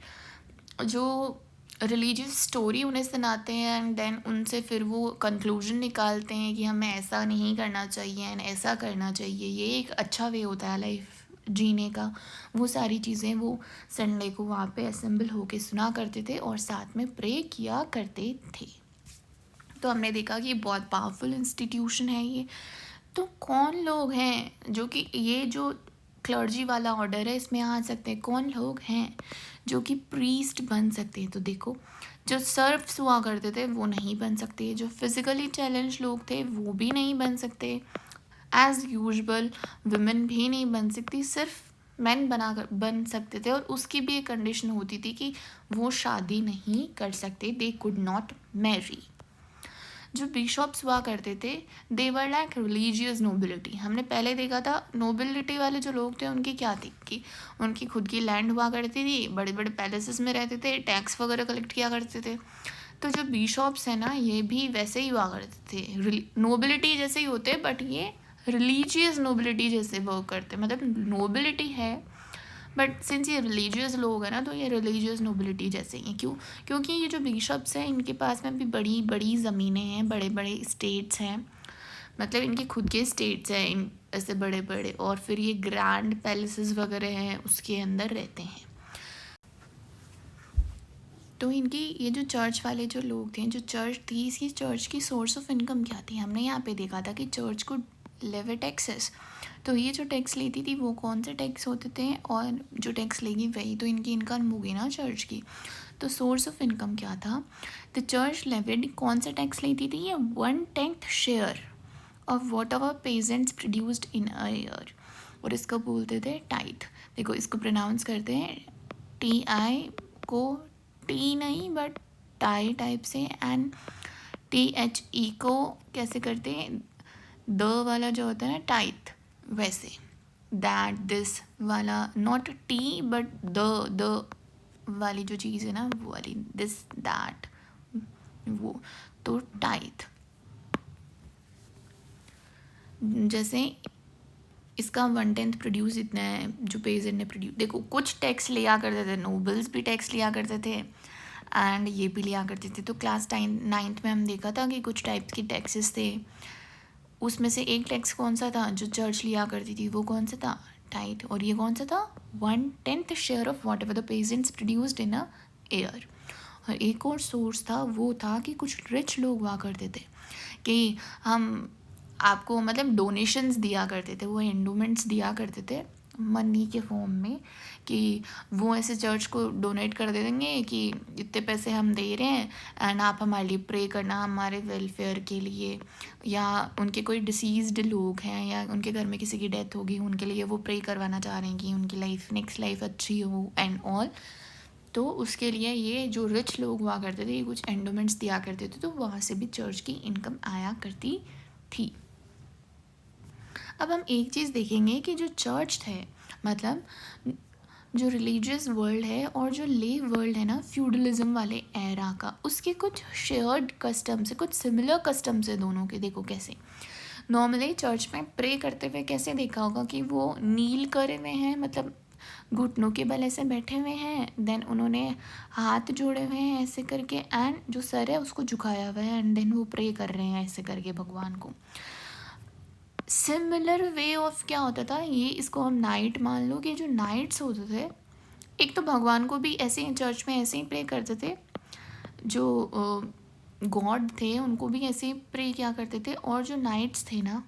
जो रिलीजियस स्टोरी उन्हें सुनाते हैं, एंड देन उनसे फिर वो कंक्लूजन निकालते हैं कि हमें ऐसा नहीं करना चाहिए एंड ऐसा करना चाहिए, ये एक अच्छा वे होता है लाइफ जीने का। वो सारी चीज़ें वो संडे को वहाँ पे असेंबल होके सुना करते थे और साथ में प्रे किया करते थे। तो हमने देखा कि बहुत पावरफुल इंस्टीट्यूशन है ये, तो कौन लोग हैं जो कि ये जो क्लर्जी वाला ऑर्डर है इसमें आ सकते हैं? कौन लोग हैं जो कि प्रीस्ट बन सकते हैं? तो देखो, जो सर्फ्स हुआ करते थे वो नहीं बन सकते, जो फिजिकली चैलेंज लोग थे वो भी नहीं बन सकते, एज यूजुअल वुमेन भी नहीं बन सकती, सिर्फ मैन बन सकते थे। और उसकी भी एक कंडीशन होती थी कि वो शादी नहीं कर सकते, दे कुड नॉट मैरी। जो बिशॉप्स हुआ करते थे दे वर लाइक रिलीजियस नोबिलिटी। हमने पहले देखा था नोबिलिटी वाले जो लोग थे उनकी क्या थी कि उनकी खुद की लैंड हुआ करती थी, बड़े बड़े पैलेसेस में रहते थे, टैक्स वगैरह कलेक्ट किया करते थे। तो जो बिशॉप्स हैं ना ये भी वैसे ही हुआ करते थे, नोबिलिटी जैसे ही होते, बट ये रिलीजियस नोबिलिटी जैसे वर्क करते, मतलब नोबिलिटी है बट सिंस ये रिलीजियस लोग हैं ना तो ये रिलीजियस नोबिलिटी जैसे ही हैं। क्यों? क्योंकि ये जो बिशप्स हैं इनके पास में भी बड़ी बड़ी ज़मीनें हैं, बड़े बड़े स्टेट्स हैं, मतलब इनके खुद के स्टेट्स हैं इन ऐसे बड़े बड़े, और फिर ये ग्रैंड पैलेसेस वगैरह हैं उसके अंदर रहते हैं। तो इनकी ये जो चर्च वाले जो लोग थे, जो चर्च थी, इसकी चर्च की सोर्स ऑफ इनकम क्या थी? हमने यहाँ पे देखा था कि चर्च को लेवी टैक्सेस, तो ये जो टैक्स लेती थी वो कौन से टैक्स होते थे, और जो टैक्स लेगी वही तो इनकी इनकम होगी ना चर्च की। तो सोर्स ऑफ इनकम क्या था? द चर्च लेविड कौन सा टैक्स लेती थी? ये 1/10 share of what ever pageants produced in a year, और इसको बोलते थे टाइथ। देखो इसको प्रोनाउंस करते हैं TI को टी नहीं बट टाई टाइप से, एंड THE को कैसे करते हैं, द वाला जो होता है ना टाइथ, वैसे दैट दिस वाला, नॉट टी बट द वाली जो चीज़ है ना वो वाली, दिस दैट वो, तो टाइथ। जैसे इसका 1/10 प्रोड्यूस इतना है जो पेजेंट ने प्रोड्यूस। देखो कुछ टैक्स लिया करते थे, नोबल्स भी टैक्स लिया करते थे एंड ये भी लिया करते थे। तो क्लास 9th में हम देखा था कि कुछ टाइप्स के टैक्सेस थे, उसमें से एक टैक्स कौन सा था जो चर्च लिया करती थी, वो कौन सा था? टाइट। और ये कौन सा था? 1/10 share of what ever the pageants produced in a year. और एक और सोर्स था, वो था कि कुछ रिच लोग हुआ करते थे कि हम आपको मतलब डोनेशंस दिया करते थे, वो एंडोमेंट्स दिया करते थे मनी के फॉर्म में, कि वो ऐसे चर्च को डोनेट कर दे देंगे कि इतने पैसे हम दे रहे हैं एंड आप हमारे लिए प्रे करना, हमारे वेलफेयर के लिए, या उनके कोई डिसीज्ड लोग हैं या उनके घर में किसी की डेथ होगी उनके लिए वो प्रे करवाना चाह रहे हैं कि उनकी लाइफ नेक्स्ट लाइफ अच्छी हो एंड ऑल। तो उसके लिए ये जो रिच लोग हुआ करते थे ये कुछ एंडोमेंट्स दिया करते थे, तो वहाँ से भी चर्च की इनकम आया करती थी। अब हम एक चीज़ देखेंगे कि जो चर्च थे, मतलब जो रिलीजियस वर्ल्ड है और जो ले वर्ल्ड है ना फ्यूडलिज्म वाले एरा का, उसके कुछ शेयर्ड कस्टम्स है, कुछ सिमिलर कस्टम्स है दोनों के। देखो कैसे नॉर्मली चर्च में प्रे करते हुए कैसे देखा होगा कि वो नील करे हुए हैं, मतलब घुटनों के बल ऐसे बैठे हुए हैं, देन उन्होंने हाथ जोड़े हुए हैं ऐसे करके, एंड जो सर है उसको झुकाया हुआ है, एंड देन वो प्रे कर रहे हैं ऐसे करके भगवान को। सिमिलर वे ऑफ क्या होता था, ये इसको हम नाइट मान लो कि जो नाइट्स होते थे, एक तो भगवान को भी ऐसे ही चर्च में ऐसे ही प्रे करते थे, जो गॉड थे उनको भी ऐसे ही प्रे किया करते थे, और जो नाइट्स थे ना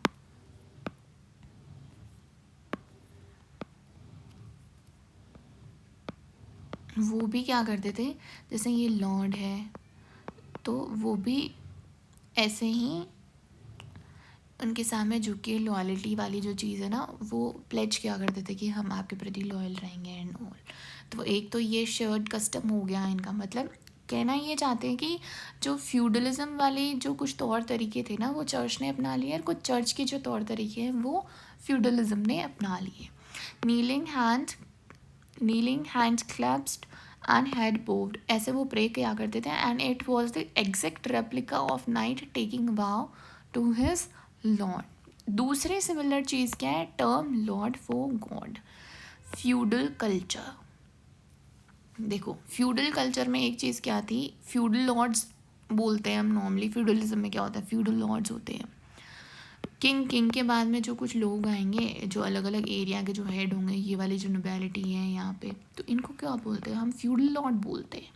वो भी क्या करते थे, जैसे ये लॉर्ड है तो वो भी ऐसे ही उनके सामने झुक के लॉयल्टी वाली जो चीज़ है ना वो प्लेज किया करते थे कि हम आपके प्रति लॉयल रहेंगे एंड ऑल। तो एक तो ये शेयर्ड कस्टम हो गया इनका, मतलब कहना ये चाहते हैं कि जो फ्यूडलिज्म वाले जो कुछ तौर तरीके थे ना वो चर्च ने अपना लिए, और कुछ चर्च के जो तौर तरीके हैं वो फ्यूडलिज्म ने अपना लिए। Kneeling hands clasped and head bowed, ऐसे वो प्रे किया करते थे, and it was the exact replica of knight taking vow to his lord. दूसरी सिमिलर चीज़ क्या है? Term lord for God. Feudal culture, देखो फ्यूडल कल्चर में एक चीज़ क्या थी, फ्यूडल लॉर्ड्स बोलते हैं हम नॉर्मली। फ्यूडलिज्म में क्या होता है, फ्यूडल लॉर्ड्स होते हैं किंग के बाद में जो कुछ लोग आएंगे जो अलग अलग एरिया के जो हेड होंगे, ये वाली जो नोबैलिटी है यहाँ पे, तो इनको क्या बोलते हैं हम? फ्यूडल लॉर्ड बोलते हैं,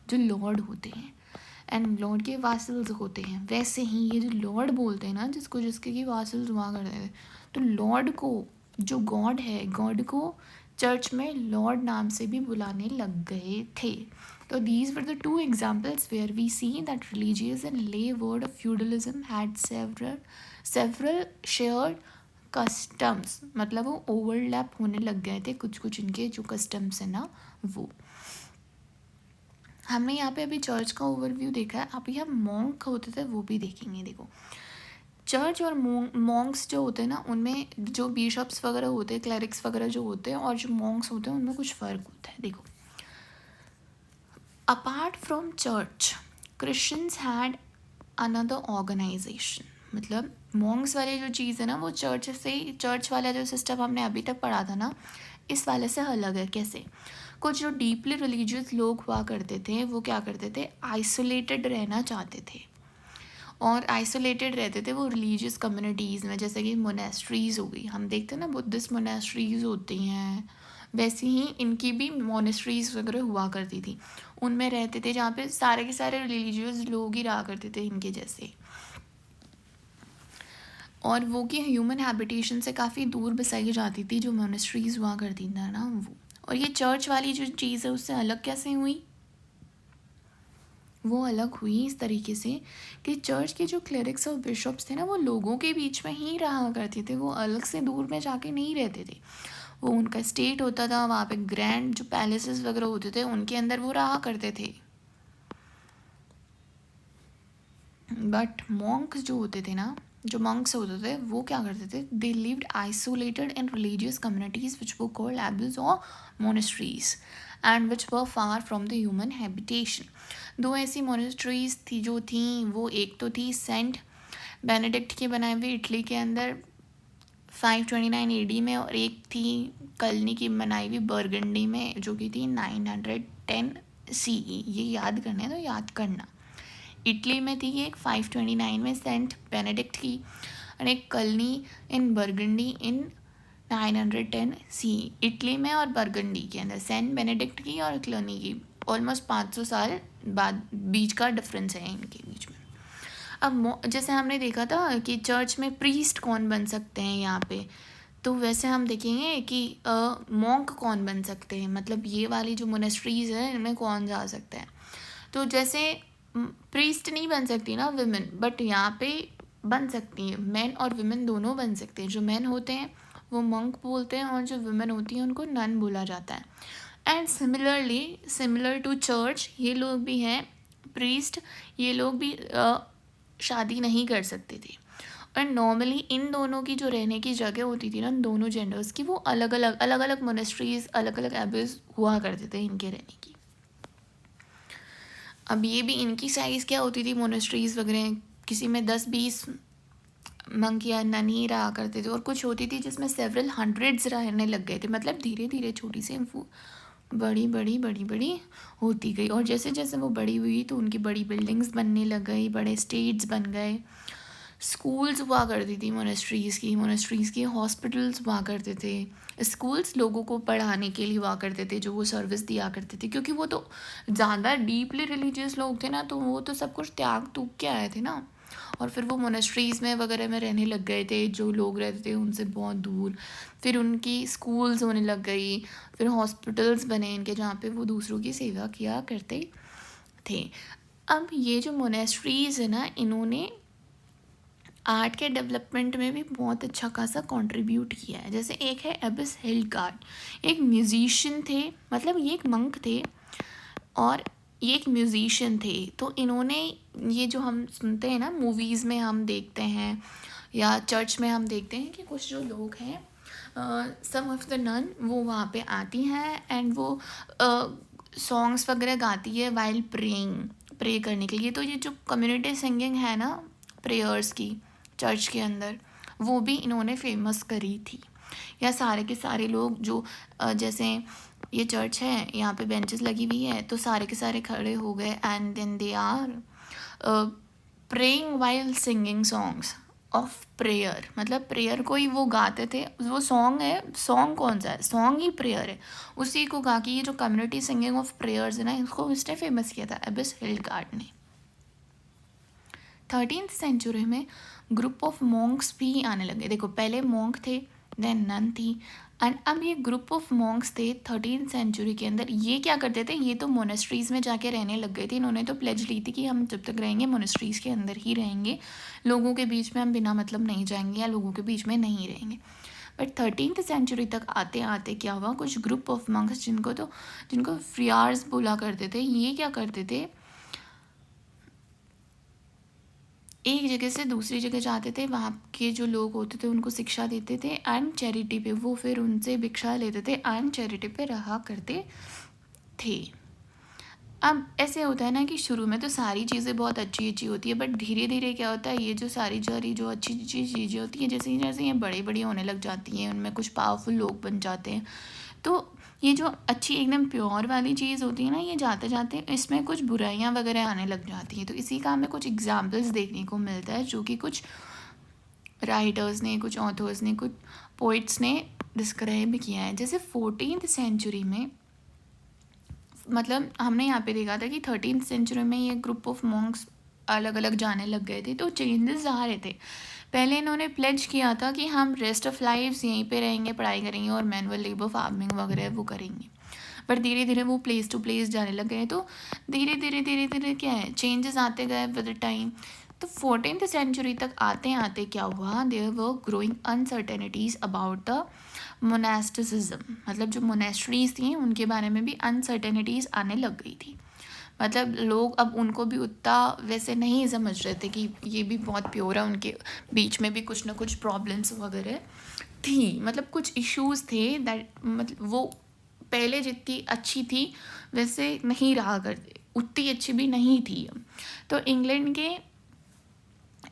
जो लॉर्ड होते हैं। एंड लॉर्ड के वासल्स होते हैं। वैसे ही ये जो लॉर्ड बोलते हैं ना, जिसको जिसके की वासल्स हुआ करते थे, तो लॉर्ड को, जो गॉड है, गॉड को चर्च में लॉर्ड नाम से भी बुलाने लग गए थे। तो these were the two examples where we see that religious and lay word of feudalism had several shared customs, मतलब वो ओवरलैप होने लग गए थे कुछ कुछ इनके जो कस्टम्स है ना वो। हमने यहाँ पे अभी चर्च का ओवरव्यू देखा है, अभी हम मॉन्क होते थे वो भी देखेंगे। देखो चर्च और मॉन्क्स जो होते हैं ना, उनमें जो बिशप्स वगैरह होते हैं, क्लरिक्स वगैरह जो होते हैं, और जो मॉन्क्स होते हैं उनमें कुछ फ़र्क होता है। देखो apart from church Christians had another organization, मतलब मॉन्क्स वाली जो चीज़ है ना वो चर्च वाला जो सिस्टम हमने अभी तक पढ़ा था ना, इस वाले से अलग है। कैसे? कुछ जो डीपली रिलीजियस लोग हुआ करते थे वो क्या करते थे, आइसोलेटेड रहना चाहते थे, और आइसोलेटेड रहते थे वो रिलीजियस कम्युनिटीज़ में, जैसे कि मोनेस्ट्रीज़ हो गई, हम देखते हैं ना बुद्धिस्ट मोनेस्ट्रीज़ होती हैं, वैसे ही इनकी भी मोनेस्ट्रीज़ वगैरह हुआ करती थी, उनमें रहते थे जहाँ पे सारे के सारे रिलीजियस लोग ही रहा करते थे इनके जैसे, और वो की ह्यूमन हैबिटेशन से काफ़ी दूर बसाई जाती थी जो मोनेस्ट्रीज़ हुआ करती थी ना वो। और ये चर्च वाली जो चीज़ है उससे अलग कैसे हुई? वो अलग हुई इस तरीके से कि चर्च के जो क्लरिक्स और बिशप्स थे ना वो लोगों के बीच में ही रहा करते थे, वो अलग से दूर में जाके नहीं रहते थे। वो उनका स्टेट होता था, वहाँ पे ग्रैंड जो पैलेसेस वगैरह होते थे उनके अंदर वो रहा करते थे। बट मॉन्क्स जो होते थे ना, जो मॉन्क्स होते थे वो क्या करते थे, they lived isolated in religious communities which वो कॉल्ड एबल्स और monasteries and which were far from the human habitation. दो ऐसी मोनेस्ट्रीज थी जो थी, वो एक तो थी सेंट बेनेडिक्ट के बनाए हुए इटली के अंदर 529 AD में, और एक थी कलनी की बनाई हुई बर्गंडी में जो कि थी 910 CE। ये याद करना है तो याद करना। इटली में थी एक 529 में सेंट बेनेडिक्ट की, और एक कलनी इन बर्गंडी इन 910 CE। इटली में और बर्गंडी के अंदर सेंट बेनेडिक्ट की और क्लनी की ऑलमोस्ट 500 साल बाद बीच का डिफरेंस है इनके बीच में। अब जैसे हमने देखा था कि चर्च में प्रीस्ट कौन बन सकते हैं यहाँ पे, तो वैसे हम देखेंगे कि मॉन्क कौन बन सकते हैं, मतलब ये वाली जो मोनेस्ट्रीज़ है इनमें कौन जा सकता है। तो जैसे प्रीस्ट नहीं बन सकती ना विमेन, बट यहाँ पे बन सकती हैं, मेन और विमेन दोनों बन सकते हैं। जो मेन होते हैं वो मंक बोलते हैं, और जो विमेन होती हैं उनको नन बोला जाता है। एंड सिमिलर टू चर्च ये लोग भी हैं प्रीस्ट, ये लोग भी शादी नहीं कर सकते थे। और नॉर्मली इन दोनों की जो रहने की जगह होती थी ना, दोनों जेंडर्स की, वो अलग अलग मोनेस्ट्रीज, अलग अलग एबेस हुआ करते थे इनके रहने की। अब ये भी इनकी साइज़ क्या होती थी मोनेस्ट्रीज वगैरह, किसी में 10-20 मंक या नन ही रहा करते थे, और कुछ होती थी जिसमें सेवरल हंड्रेड्स रहने लग गए थे। मतलब धीरे धीरे छोटी से वो बड़ी होती गई, और जैसे जैसे वो बड़ी हुई तो उनकी बड़ी बिल्डिंग्स बनने लग गई, बड़े स्टेट्स बन गए, स्कूल्स हुआ करती थी मोनेस्ट्रीज़ की हॉस्पिटल्स हुआ करते थे। स्कूल्स लोगों को पढ़ाने के लिए हुआ करते थे जो वो सर्विस दिया करते थे, क्योंकि वो तो ज़्यादा डीपली रिलीजियस लोग थे ना, तो वो तो सब कुछ त्याग तूग के आए थे ना, और फिर वो मोनेस्ट्रीज़ में वगैरह में रहने लग गए थे जो लोग रहते थे उनसे बहुत दूर। फिर उनकी स्कूल्स होने लग गई, फिर हॉस्पिटल्स बने इनके जहाँ पे वो दूसरों की सेवा किया करते थे। अब ये जो मोनेस्ट्रीज़ है ना, इन्होंने आर्ट के डेवलपमेंट में भी बहुत अच्छा खासा कंट्रीब्यूट किया है। जैसे एक है एबिस हिल्डगार्ड, एक म्यूजिशियन थे, मतलब ये एक मंक थे और ये एक म्यूजिशियन थे। तो इन्होंने ये जो हम सुनते हैं ना मूवीज़ में हम देखते हैं या चर्च में हम देखते हैं कि कुछ जो लोग हैं, सम ऑफ द नन, वो वहाँ पे आती हैं एंड वो सॉन्ग्स वगैरह गाती है वाइल प्रे करने के लिए। तो ये जो कम्युनिटी सिंगिंग है ना प्रेयर्स की चर्च के अंदर, वो भी इन्होंने फेमस करी थी। या सारे के सारे लोग जो जैसे ये चर्च है, यहाँ पे बेंचेस लगी हुई है, तो सारे के सारे खड़े हो गए and then they are praying while singing songs of prayer. मतलब प्रेयर को ही वो गाते थे, वो सॉन्ग है, सॉन्ग कौन सा है, सॉन्ग ही प्रेयर है, उसी को गा के ये जो कम्युनिटी सिंगिंग ऑफ प्रेयर्स है ना, इसको इसने फेमस किया था एबिस हिल्डगार्ड ने। 13th सेंचुरी में ग्रुप ऑफ मॉन्क्स भी आने लगे। देखो पहले मॉन्क थे, देन नन थी, एंड अब ये ग्रुप ऑफ मॉन्क्स थे 13th सेंचुरी के अंदर। ये क्या करते थे, ये तो मोनेस्ट्रीज़ में जाके रहने लग गए थे। इन्होंने तो प्लेज ली थी कि हम जब तक रहेंगे मोनेस्ट्रीज़ के अंदर ही रहेंगे, लोगों के बीच में हम बिना मतलब नहीं जाएंगे या लोगों के बीच में नहीं रहेंगे। बट 13th सेंचुरी तक आते आते क्या हुआ, कुछ ग्रुप ऑफ मंक्स जिनको फ्रियार्स बोला करते थे, ये क्या करते थे, एक जगह से दूसरी जगह जाते थे, वहाँ के जो लोग होते थे उनको शिक्षा देते थे, एंड चैरिटी पे वो फिर उनसे भिक्षा लेते थे एंड चैरिटी पे रहा करते थे। अब ऐसे होता है ना कि शुरू में तो सारी चीज़ें बहुत अच्छी अच्छी होती है, बट धीरे धीरे क्या होता है, ये जो सारी जो अच्छी अच्छी चीज़ें होती हैं, जैसे जैसे ये बड़ी बड़ी होने लग जाती हैं, उनमें कुछ पावरफुल लोग बन जाते हैं, तो ये जो अच्छी एकदम प्योर वाली चीज़ होती है ना, ये जाते जाते इसमें कुछ बुराइयां वगैरह आने लग जाती हैं। तो इसी का हमें कुछ एग्जाम्पल्स देखने को मिलता है, जो कि कुछ राइटर्स ने, कुछ ऑथर्स ने, कुछ पोइट्स ने डिस्क्राइब किया है। जैसे 14th सेंचुरी में, मतलब हमने यहाँ पे देखा था कि 13th सेंचुरी में ये ग्रुप ऑफ मॉन्क्स अलग अलग जाने लग गए थे, तो चेंजेस आ रहे थे। पहले इन्होंने प्लेज किया था कि हम रेस्ट ऑफ लाइफ्स यहीं पे रहेंगे, पढ़ाई करेंगे और मैनुअल लेबर, फार्मिंग वगैरह वो करेंगे। पर धीरे धीरे वो प्लेस टू प्लेस जाने लग गए, तो धीरे धीरे धीरे धीरे क्या है, चेंजेस आते गए विद द टाइम। तो 14th सेंचुरी तक आते आते क्या हुआ, there were growing uncertainties about the monasticism, मतलब जो मोनेस्ट्रीज थी उनके बारे में भी अनसर्टेनिटीज़ आने लग गई थी। मतलब लोग अब उनको भी उतना वैसे नहीं समझ रहे थे कि ये भी बहुत प्योर है, उनके बीच में भी कुछ ना कुछ प्रॉब्लम्स वगैरह थी, मतलब कुछ इश्यूज थे दैट, मतलब वो पहले जितनी अच्छी थी वैसे नहीं रहा करते, उतनी अच्छी भी नहीं थी। तो इंग्लैंड के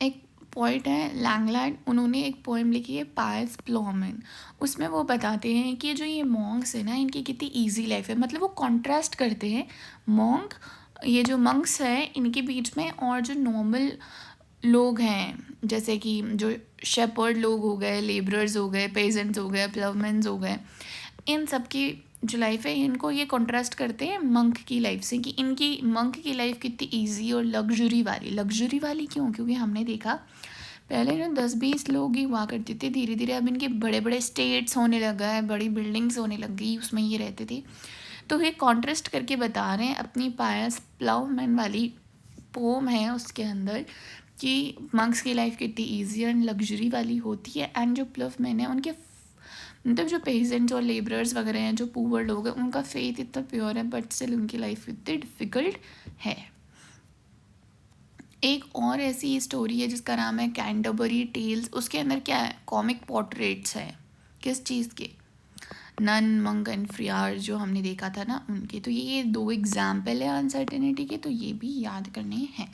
एक पोइट है लैंगलैंड, उन्होंने एक पोएम लिखी है पायस प्लॉमन। उसमें वो बताते हैं कि जो ये मॉन्क्स है ना, इनकी कितनी इजी लाइफ है, मतलब वो कॉन्ट्रास्ट करते हैं मॉन्क, ये जो मंक्स है इनके बीच में, और जो नॉर्मल लोग हैं, जैसे कि जो शेपर्ड लोग हो गए, लेबरर्स हो गए, पेजेंट्स हो गए, प्लवमेन्स हो गए, इन सब की जो लाइफ है इनको ये कॉन्ट्रास्ट करते हैं मंक की लाइफ से, कि इनकी मंक की लाइफ कितनी इजी और लग्जरी वाली क्यों, क्योंकि हमने देखा पहले जो 10-20 लोग ही हुआ करते थे, धीरे धीरे अब इनके बड़े बड़े स्टेट्स होने लगा है, बड़ी बिल्डिंग्स होने लग गई, उसमें ये रहते थे। तो ये कॉन्ट्रास्ट करके बता रहे हैं अपनी पायस प्लाउमैन वाली पोम है उसके अंदर, कि मंक्स की लाइफ कितनी ईजी एंड लग्जरी वाली होती है, एंड जो प्लवमैन है उनके, मतलब जो पेजेंट्स और लेबरर्स वगैरह हैं, जो पुअर लोग हैं, उनका फेथ इतना प्योर है बट स्टिल उनकी लाइफ इतनी डिफ़िकल्ट है। एक और ऐसी स्टोरी है जिसका नाम है कैंटरबरी टेल्स। उसके अंदर क्या है, कॉमिक पोर्ट्रेट्स हैं, किस चीज़ के, नन, मंक एंड फ्रियार जो हमने देखा था ना उनके। तो ये 2 एग्जाम्पल है अनसर्टेनिटी के, तो ये भी याद करने हैं।